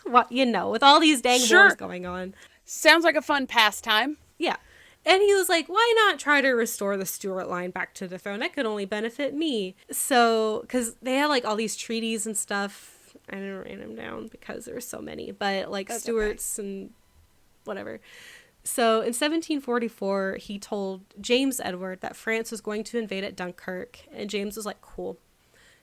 With all these dang wars going on. Sounds like a fun pastime. Yeah. And he was like, why not try to restore the Stuart line back to the throne? That could only benefit me. So, because they had like all these treaties and stuff. I didn't write them down because there were so many. But like Stuarts and whatever. So in 1744, he told James Edward that France was going to invade at Dunkirk. And James was like, cool.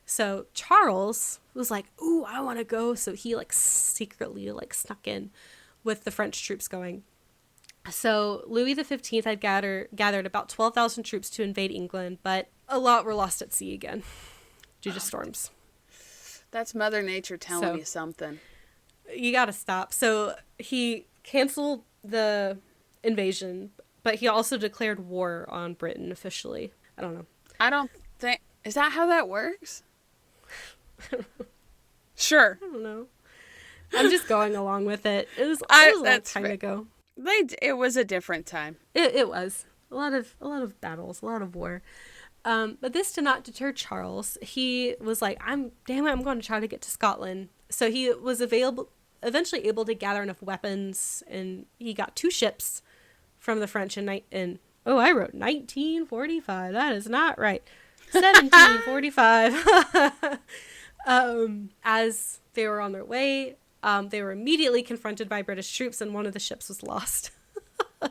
So Charles was like, ooh, I want to go. So he like secretly like snuck in with the French troops going. So Louis XV had gathered about 12,000 troops to invade England, but a lot were lost at sea again due to storms. That's Mother Nature telling you something. You gotta stop. So he canceled the invasion, but he also declared war on Britain officially. I don't know. I don't think... Is that how that works? Sure. I don't know. I'm just going along with it. It was a long time ago. It was a different time. It was a lot of battles, a lot of war. But this did not deter Charles. He was like, I'm going to try to get to Scotland. So he was eventually able to gather enough weapons, and he got 2 ships from the French I wrote 1945. That is not right. 1745. As they were on their way, they were immediately confronted by British troops, and one of the ships was lost.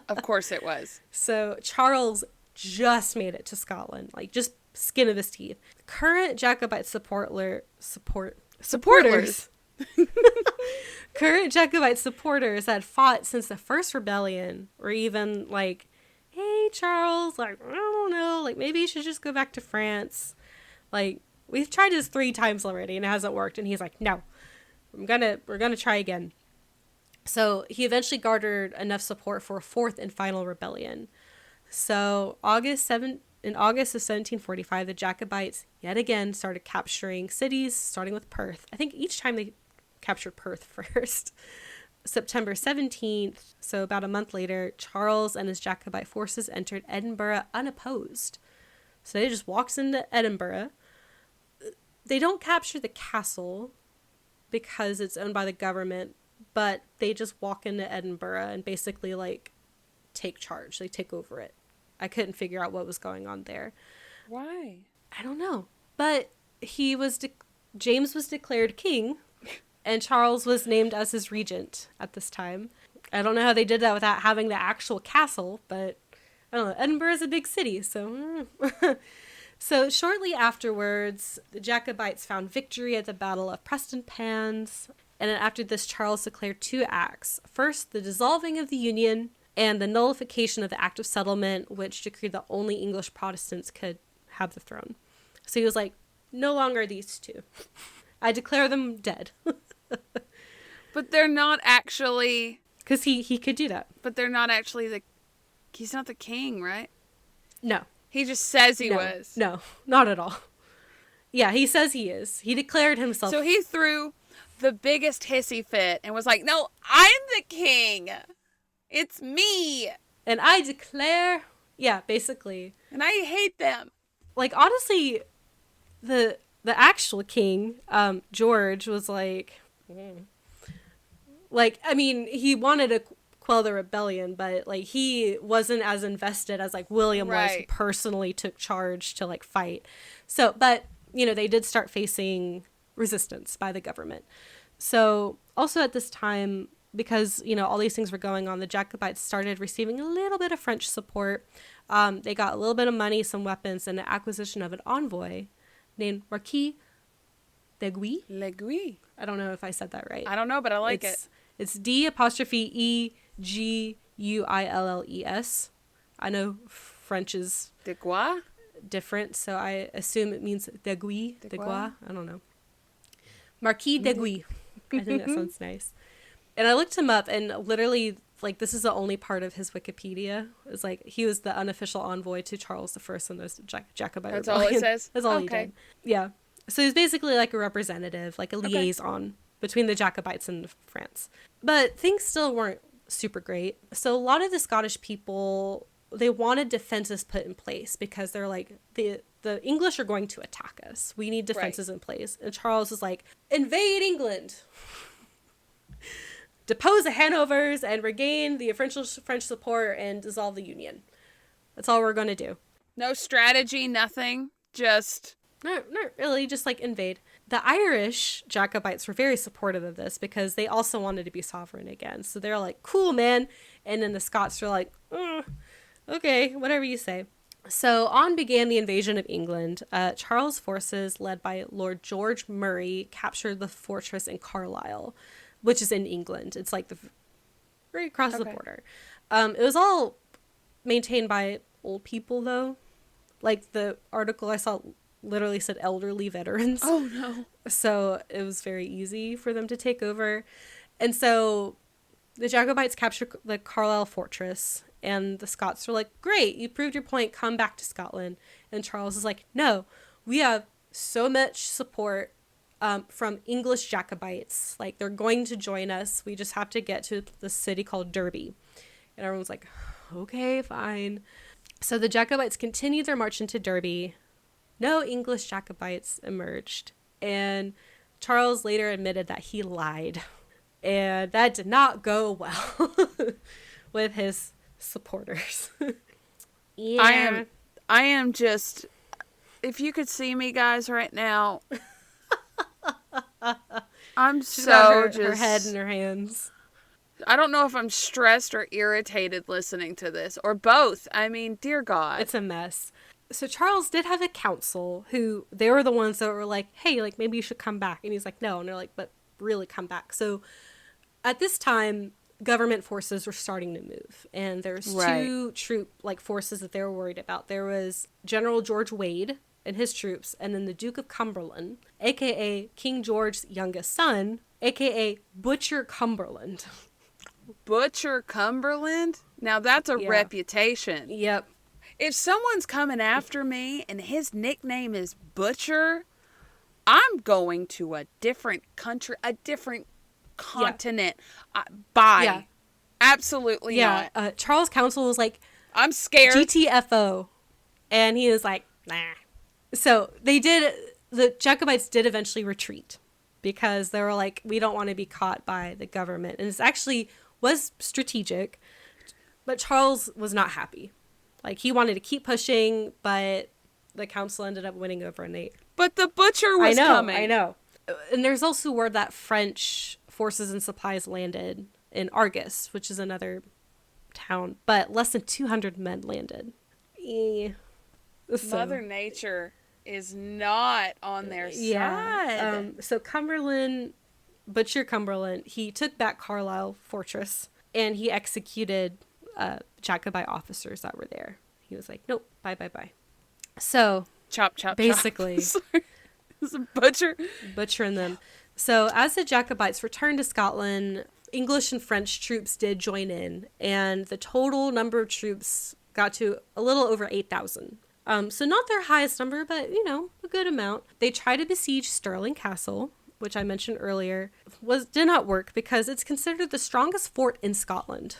Of course it was. So Charles just made it to Scotland, like just skin of his teeth. Current Jacobite supporters. Current Jacobite supporters that fought since the first rebellion were even like, hey, Charles, like, I don't know, like, maybe you should just go back to France. Like, we've tried this 3 times already and it hasn't worked. And he's like, no, we're gonna try again. So he eventually garnered enough support for a 4th and final rebellion. So in August of 1745, the Jacobites yet again started capturing cities, starting with Perth. I think each time they captured Perth first. September 17th, so about a month later, Charles and his Jacobite forces entered Edinburgh unopposed. So they just walks into Edinburgh. They don't capture the castle because it's owned by the government, but they just walk into Edinburgh and basically like take charge. They take over it. I couldn't figure out what was going on there. Why? I don't know. But James was declared king. And Charles was named as his regent at this time. I don't know how they did that without having the actual castle, but I don't know. Edinburgh is a big city, so... So shortly afterwards, the Jacobites found victory at the Battle of Prestonpans. And then after this, Charles declared 2 acts. First, the dissolving of the Union and the nullification of the Act of Settlement, which decreed that only English Protestants could have the throne. So he was like, no longer these 2. I declare them dead. But they're not actually... Because he could do that. But they're not actually he's not the king, right? No. He just says he was. No, not at all. Yeah, he says he is. He declared himself. So he threw the biggest hissy fit and was like, no, I'm the king. It's me. And I declare. Yeah, basically. And I hate them. Like, honestly, the actual king, George, was like, I mean, he wanted to quell the rebellion, but like he wasn't as invested as like William was, who personally took charge to like fight. So, but you know, they did start facing resistance by the government. So also at this time, because you know all these things were going on, the Jacobites started receiving a little bit of French support. They got a little bit of money, some weapons, and the acquisition of an envoy named Marquis d'Aiguille. I don't know if I said that right. I don't know, but I like it. It's D'Eguilles. I know French is different, so I assume it means d'Aiguille. I don't know. Marquis d'Aiguille. I think that sounds nice. And I looked him up, and literally, like, this is the only part of his Wikipedia. It's like he was the unofficial envoy to Charles I and those Jacobite Rebellion. That's all it says? That's all he did. Yeah. So he's basically like a representative, like a liaison between the Jacobites and France. But things still weren't super great. So a lot of the Scottish people, they wanted defenses put in place because they're like, the English are going to attack us. We need defenses in place. And Charles is like, invade England. Depose the Hanovers and regain the French support and dissolve the Union. That's all we're going to do. No strategy, nothing. Just... Not really, just like invade. The Irish Jacobites were very supportive of this because they also wanted to be sovereign again. So they're like, cool, man. And then the Scots were like, okay, whatever you say. So on began the invasion of England. Charles' forces, led by Lord George Murray, captured the fortress in Carlisle, which is in England. It's like right across the border. It was all maintained by old people, though. Like the article I saw literally said elderly veterans. Oh, no. So it was very easy for them to take over. And so the Jacobites captured the Carlisle fortress, and the Scots were like, great, you proved your point, come back to Scotland. And Charles is like, no, we have so much support from English Jacobites. Like, they're going to join us. We just have to get to the city called Derby. And everyone's like, okay, fine. So the Jacobites continued their march into Derby. No English Jacobites emerged. And Charles later admitted that he lied. And that did not go well with his supporters. I am just, if you could see me, guys, right now, I'm She's so got her just... head in her hands. I don't know if I'm stressed or irritated listening to this, or both. I mean, dear God. It's a mess. So Charles did have a council who, they were the ones that were like, hey, like, maybe you should come back. And he's like, no. And they're like, but really come back. So at this time, government forces were starting to move. And there's two forces that they were worried about. There was General George Wade and his troops, and then the Duke of Cumberland, a.k.a. King George's youngest son, a.k.a. Butcher Cumberland. Butcher Cumberland? Now that's a reputation. Yep. If someone's coming after me and his nickname is Butcher, I'm going to a different country, a different continent. Bye. Yeah. Absolutely not. Charles' council was like, I'm scared. GTFO. And he was like, nah. So the Jacobites did eventually retreat because they were like, we don't want to be caught by the government. And it actually was strategic, but Charles was not happy. Like, he wanted to keep pushing, but the council ended up winning overnight. But the butcher was coming. I know. And there's also word that French forces and supplies landed in Argus, which is another town, but less than 200 men landed. Mother Nature is not on their side. So Butcher Cumberland, he took back Carlisle Fortress, and he executed Jacobite officers that were there. He was like, nope, bye. So chop, basically it's a butchering them. So as the Jacobites returned to Scotland, English and French troops did join in, and the total number of troops got to a little over 8,000. So not their highest number, but, a good amount. They tried to besiege Stirling Castle, which I mentioned earlier, did not work because it's considered the strongest fort in Scotland.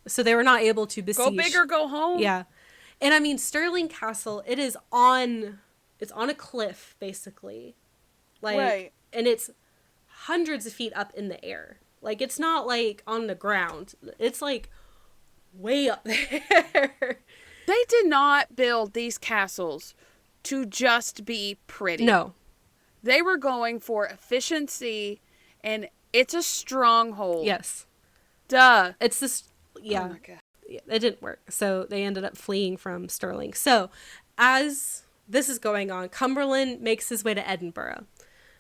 So they were not able to besiege. Go big or go home. Yeah. And I mean, Stirling Castle, it's on a cliff, basically. Right. And it's hundreds of feet up in the air. Like, it's not, like, on the ground. It's, like, way up there. They did not build these castles to just be pretty. No. They were going for efficiency, and it's a stronghold. Yes. Duh. It's this, yeah. Oh, my God. It didn't work. So they ended up fleeing from Stirling. So as this is going on, Cumberland makes his way to Edinburgh.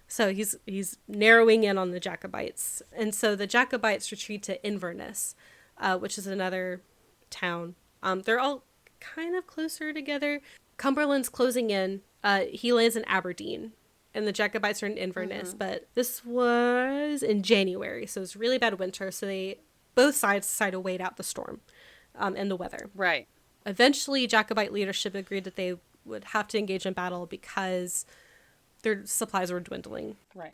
So he's narrowing in on the Jacobites. And so the Jacobites retreat to Inverness, which is another town. They're all kind of closer together. Cumberland's closing in. He lands in Aberdeen. And the Jacobites are in Inverness. But this was in January. So it's really bad winter. So both sides decide to wait out the storm and the weather. Right. Eventually, Jacobite leadership agreed that they would have to engage in battle because their supplies were dwindling. Right.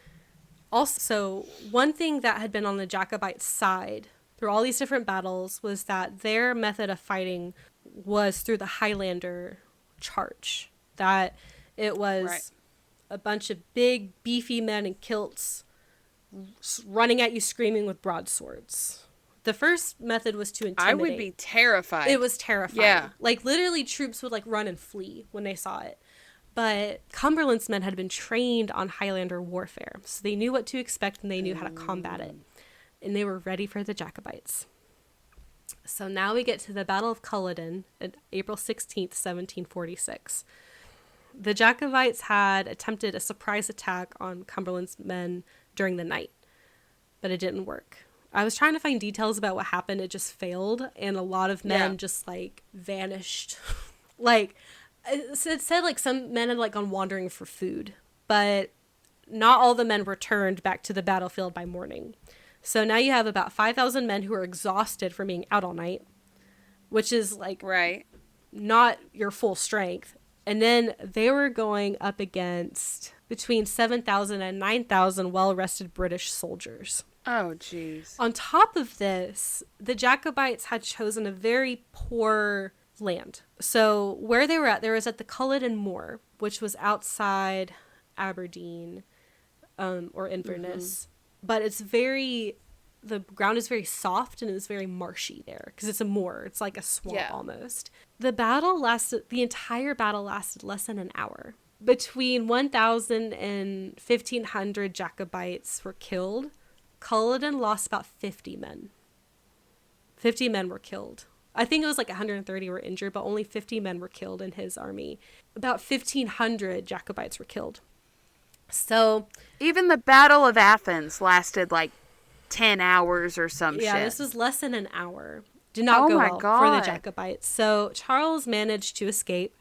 Also, one thing that had been on the Jacobite side through all these different battles was that their method of fighting was through the Highlander charge. That it was a bunch of big, beefy men in kilts running at you screaming with broadswords. The first method was to intimidate. I would be terrified. It was terrifying. Yeah. Like, literally, troops would, like, run and flee when they saw it. But Cumberland's men had been trained on Highlander warfare, so they knew what to expect and they knew how to combat it. And they were ready for the Jacobites. So now we get to the Battle of Culloden on April 16th, 1746. The Jacobites had attempted a surprise attack on Cumberland's men during the night, but it didn't work. I was trying to find details about what happened. It just failed, and a lot of men just, like, vanished. Like, it said, like, some men had, like, gone wandering for food, but not all the men returned back to the battlefield by morning. So now you have about 5,000 men who are exhausted from being out all night, which is, like, not your full strength. And then they were going up against between 7,000 and 9,000 well-rested British soldiers. Oh, jeez. On top of this, the Jacobites had chosen a very poor land. So where they were at, there was at the Culloden Moor, which was outside Aberdeen or Inverness. But the ground is very soft and it was very marshy there because it's a moor. It's like a swamp almost. The entire battle lasted less than an hour. Between 1,000 and 1,500 Jacobites were killed. Culloden lost about 50 men. 50 men were killed. I think it was like 130 were injured, but only 50 men were killed in his army. About 1,500 Jacobites were killed. So even the Battle of Athens lasted like 10 hours or some shit. Yeah, this was less than an hour. Did not go well for the Jacobites. So Charles managed to escape.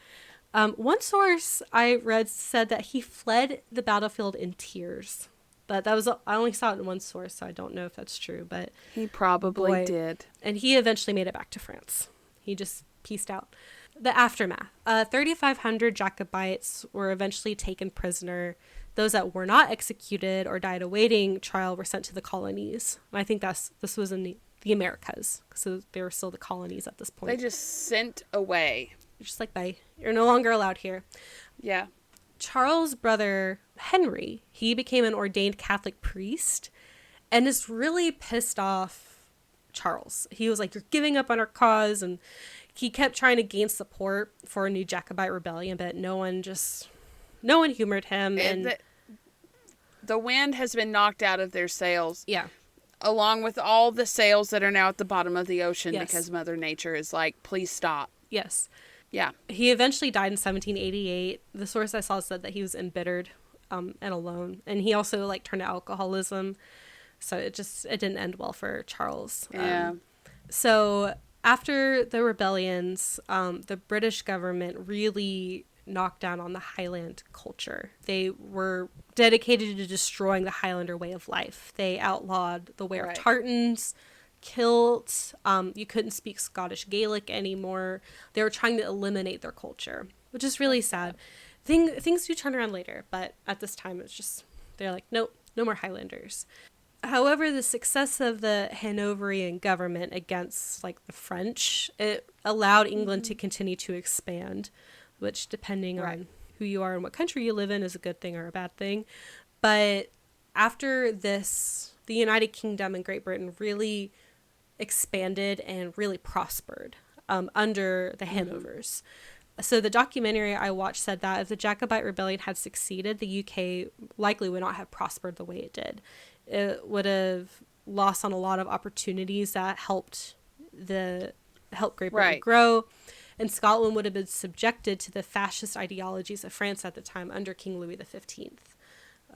One source I read said that he fled the battlefield in tears. But I only saw it in one source, so I don't know if that's true. But he probably did. And he eventually made it back to France. He just pieced out. The aftermath. 3,500 Jacobites were eventually taken prisoner. Those that were not executed or died awaiting trial were sent to the colonies. And I think this was in the Americas. So they were still the colonies at this point. They just sent away. Just like, bye. You're no longer allowed here. Yeah. Charles' brother, Henry, he became an ordained Catholic priest and is really pissed off Charles. He was like, you're giving up on our cause. And he kept trying to gain support for a new Jacobite rebellion, but no one humored him. And the wind has been knocked out of their sails. Yeah. Along with all the sails that are now at the bottom of the ocean because Mother Nature is like, please stop. Yes. Yeah. He eventually died in 1788. The source I saw said that he was embittered and alone. And he also like turned to alcoholism. So it didn't end well for Charles. Yeah. So after the rebellions, the British government really knocked down on the Highland culture. They were dedicated to destroying the Highlander way of life. They outlawed the wear of tartans, kilt. You couldn't speak Scottish Gaelic anymore. They were trying to eliminate their culture, which is really sad. Things do turn around later, but at this time it's just, they're like, nope, no more Highlanders. However, the success of the Hanoverian government against like the French, it allowed England to continue to expand, which depending on who you are and what country you live in is a good thing or a bad thing. But after this, the United Kingdom and Great Britain really expanded and really prospered under the Hanovers. So the documentary I watched said that if the Jacobite Rebellion had succeeded, the UK likely would not have prospered the way it did. It would have lost on a lot of opportunities that helped Great Britain grow, and Scotland would have been subjected to the fascist ideologies of France at the time under King Louis XV,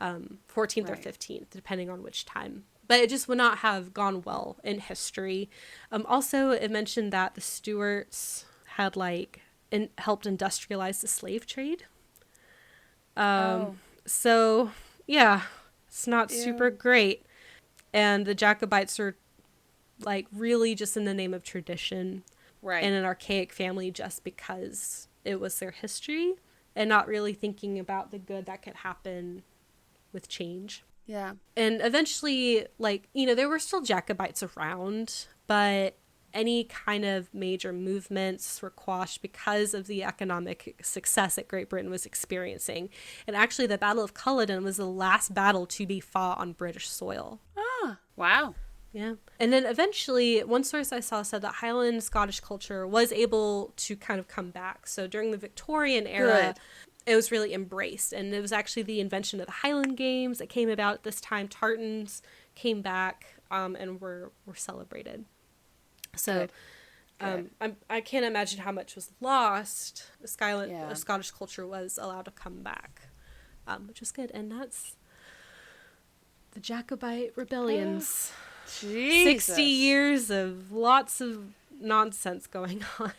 14th or 15th, depending on which time. But it just would not have gone well in history. Also, it mentioned that the Stuarts had helped industrialize the slave trade. So, yeah, it's not super great. And the Jacobites are like really just in the name of tradition and an archaic family just because it was their history and not really thinking about the good that could happen with change. Yeah. And eventually, there were still Jacobites around, but any kind of major movements were quashed because of the economic success that Great Britain was experiencing. And actually, the Battle of Culloden was the last battle to be fought on British soil. Ah, wow. Yeah. And then eventually, one source I saw said that Highland Scottish culture was able to kind of come back. So during the Victorian era, it was really embraced. And it was actually the invention of the Highland Games that came about at this time. Tartans came back and were celebrated. So I can't imagine how much was lost. The Scottish culture was allowed to come back, which was good. And that's the Jacobite rebellions. 60 years of lots of nonsense going on.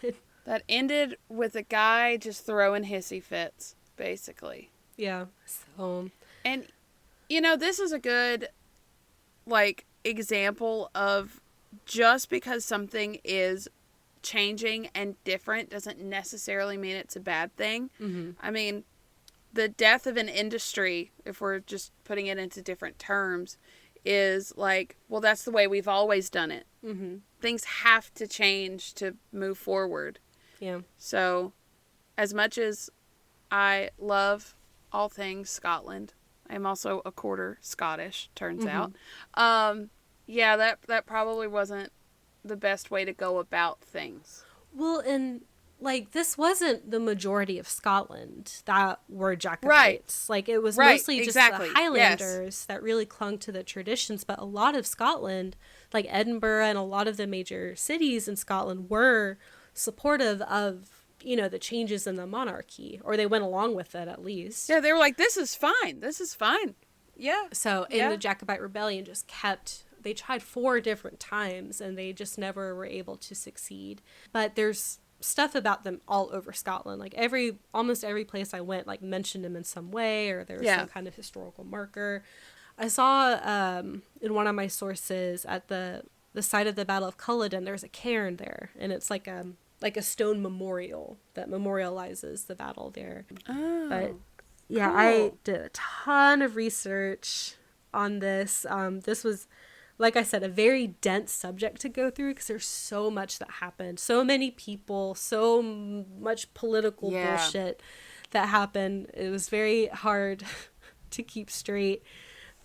That ended with a guy just throwing hissy fits, basically. Yeah. So. And, this is a good, example of just because something is changing and different doesn't necessarily mean it's a bad thing. Mm-hmm. I mean, the death of an industry, if we're just putting it into different terms, is that's the way we've always done it. Mm-hmm. Things have to change to move forward. Yeah. So, as much as I love all things Scotland, I am also a quarter Scottish, turns out. That probably wasn't the best way to go about things. Well, and this wasn't the majority of Scotland that were Jacobites. It was mostly just the Highlanders that really clung to the traditions. But a lot of Scotland, like Edinburgh and a lot of the major cities in Scotland, were supportive of, the changes in the monarchy, or they went along with it at least. Yeah, they were like, this is fine. This is fine. Yeah. So in the Jacobite Rebellion they tried 4 different times and they just never were able to succeed. But there's stuff about them all over Scotland. Almost every place I went mentioned them in some way, or there was some kind of historical marker. I saw in one of my sources at the site of the Battle of Culloden, there's a cairn there, and it's like a stone memorial that memorializes the battle there. Oh, but yeah, cool. I did a ton of research on this. This was, like I said, a very dense subject to go through because there's so much that happened. So many people, so much political bullshit that happened. It was very hard to keep straight.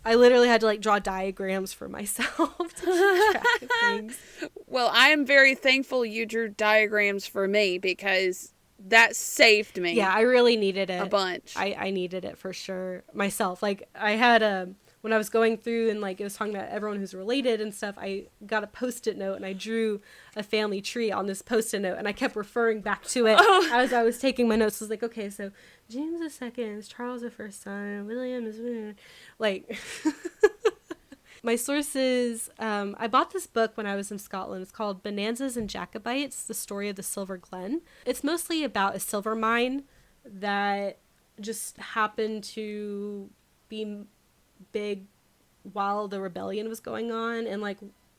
I literally had to draw diagrams for myself to keep track of things. Well, I am very thankful you drew diagrams for me because that saved me. Yeah, I really needed it. A bunch. I needed it for sure myself. I had when I was going through and it was talking about everyone who's related and stuff, I got a Post-it note and I drew a family tree on this Post-it note and I kept referring back to it as I was taking my notes. I was like, okay, so James II is Charles I son, William is my sources. I bought this book when I was in Scotland. It's called Bonanzas and Jacobites: The Story of the Silver Glen. It's mostly about a silver mine that just happened to be big while the rebellion was going on, and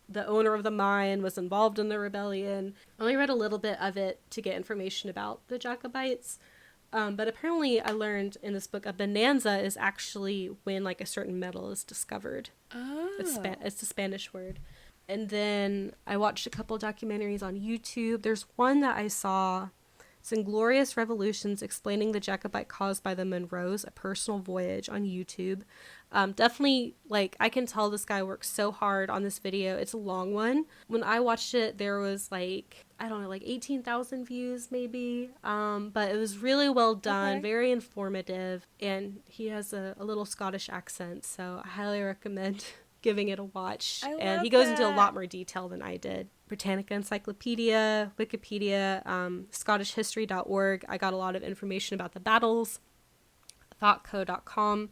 the owner of the mine was involved in the rebellion. I only read a little bit of it to get information about the Jacobites. But apparently I learned in this book a bonanza is actually when like a certain metal is discovered. Oh. It's a Spanish word. And then I watched a couple documentaries on YouTube. There's one that I saw. It's Inglorious Revolutions Explaining the Jacobite Cause by the Monroes, a Personal Voyage on YouTube. Definitely, like, I can tell this guy works so hard on this video. It's a long one. When I watched it, there was like, I don't know, like 18,000 views maybe. But it was really well done, Okay. very informative. And he has a little Scottish accent, so I highly recommend giving it a watch. And he goes into a lot more detail than I did. Britannica Encyclopedia, Wikipedia, ScottishHistory.org. I got a lot of information about the battles. ThoughtCo.com.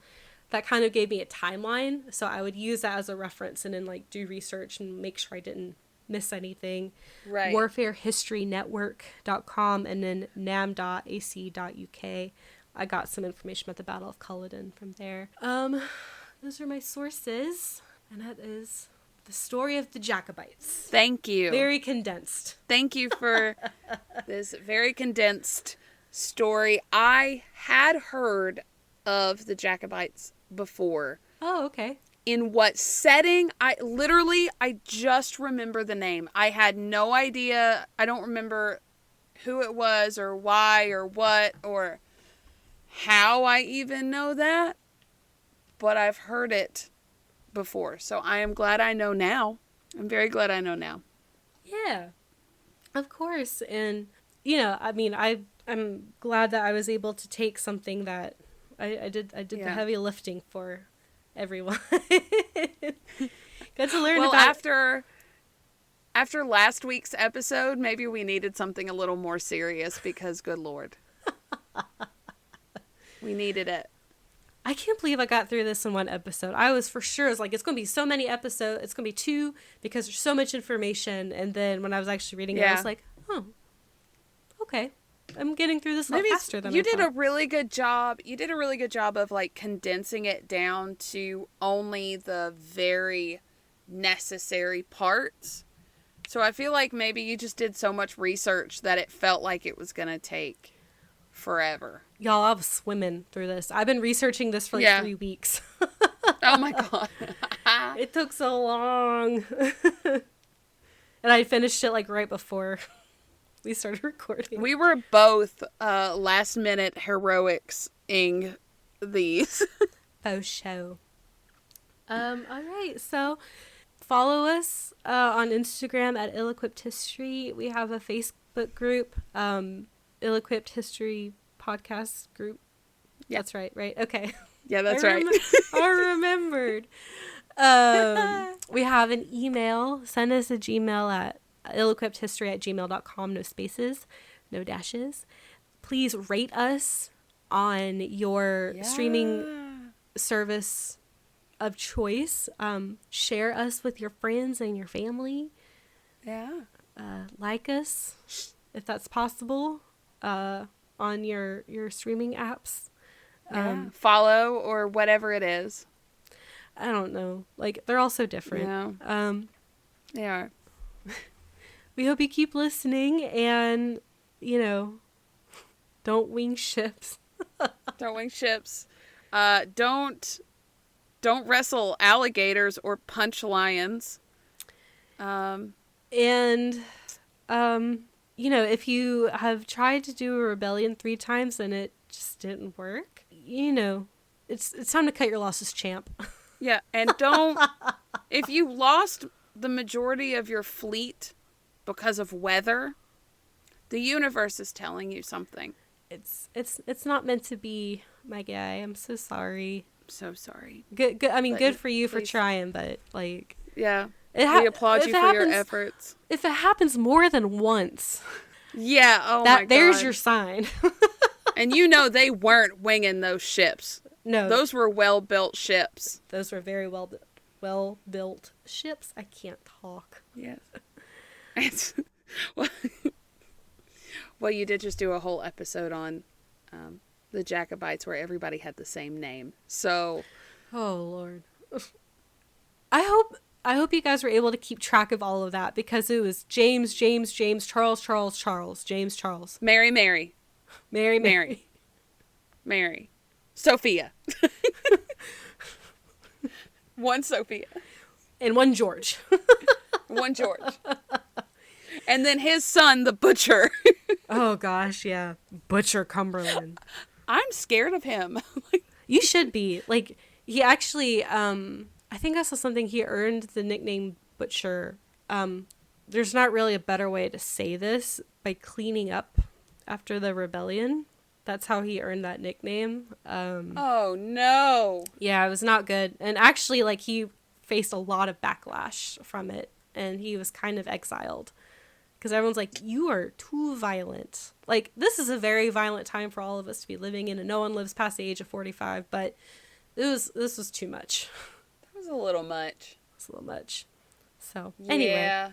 That kind of gave me a timeline, so I would use that as a reference and then like do research and make sure I didn't miss anything. Right. WarfareHistoryNetwork.com and then nam.ac.uk. I got some information about the Battle of Culloden from there. Those are my sources, and that is the story of the Jacobites. Thank you. Very condensed. Thank you for this very condensed story. I had heard of the Jacobites before. Oh, okay. In what setting? I just remember the name. I had no idea. I don't remember who it was or why or what or how I even know that. But I've heard it before. So I am glad I know now. I'm very glad I know now. Yeah, of course. And, you know, I mean, I'm glad that I was able to take something that I did the heavy lifting for everyone. Got to learn about... After last week's episode, maybe we needed something a little more serious because, good Lord. We needed it. I can't believe I got through this in one episode. I was for sure, it's going to be so many episodes. It's going to be 2 because there's so much information. And then when I was actually reading it, I was like, oh, okay. I'm getting through this a lot faster than I thought. You did a really good job. You did a really good job of like condensing it down to only the very necessary parts. So I feel like maybe you just did so much research that it felt like it was going to take forever. Y'all, I was swimming through this. I've been researching this for like 3 weeks. Oh my God. It took so long. And I finished it like right before we started recording. We were both last minute heroics-ing these. Faux show. All right, so follow us on Instagram at illequippedhistory. We have a Facebook group, Ill-Equipped History Podcast group. Yeah. That's right? Okay. Yeah, that's right. I remembered. We have an email. Send us a Gmail at illequippedhistory@gmail.com. No spaces, no dashes. Please rate us on your streaming service of choice. Share us with your friends and your family. Yeah. Like us, if that's possible, on your streaming apps. Follow or whatever it is. I don't know. Like, they're all so different. Yeah. They are. We hope you keep listening and, you know, don't wing ships. Don't wing ships. Don't wrestle alligators or punch lions. And, you know, if you have tried to do a rebellion 3 times and it just didn't work, you know, it's time to cut your losses, champ. Yeah, and don't... if you lost the majority of your fleet because of weather, the universe is telling you something. It's not meant to be, my guy. I'm so sorry. I'm so sorry. Good. I mean, good for you for trying, but like... Yeah. We applaud you for your efforts. If it happens more than once... Yeah, oh my God. There's your sign. And you know they weren't winging those ships. No. Those were well-built ships. Those were very well-built ships. I can't talk. Yes. Well, you did just do a whole episode on the Jacobites where everybody had the same name. So... Oh, Lord. I hope you guys were able to keep track of all of that, because it was James, Charles, James, Charles. Mary. Sophia. One Sophia. And one George. One George. And then his son, the Butcher. Oh, gosh, yeah. Butcher Cumberland. I'm scared of him. You should be. Like, he actually, I think I saw something, he earned the nickname Butcher. There's not really a better way to say this, by cleaning up after the rebellion. That's how he earned that nickname. Oh, no. Yeah, it was not good. And actually, like, he faced a lot of backlash from it, and he was kind of exiled. Because everyone's like, you are too violent. Like, this is a very violent time for all of us to be living in, and no one lives past the age of 45, but this was too much. That was a little much. It's a little much. So, anyway.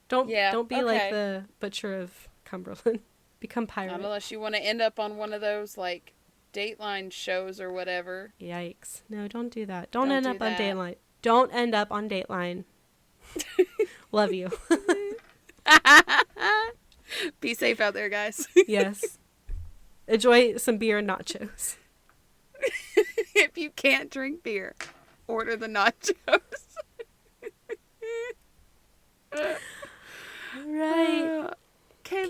Don't be like the Butcher of Cumberland. Become pirate. Unless you want to end up on one of those, like, Dateline shows or whatever. Yikes. No, don't do that. Don't end up on Dateline. Don't end up on Dateline. Love you. Be safe out there, guys. Yes. Enjoy some beer and nachos. If you can't drink beer, order the nachos. Right. Okay, bye.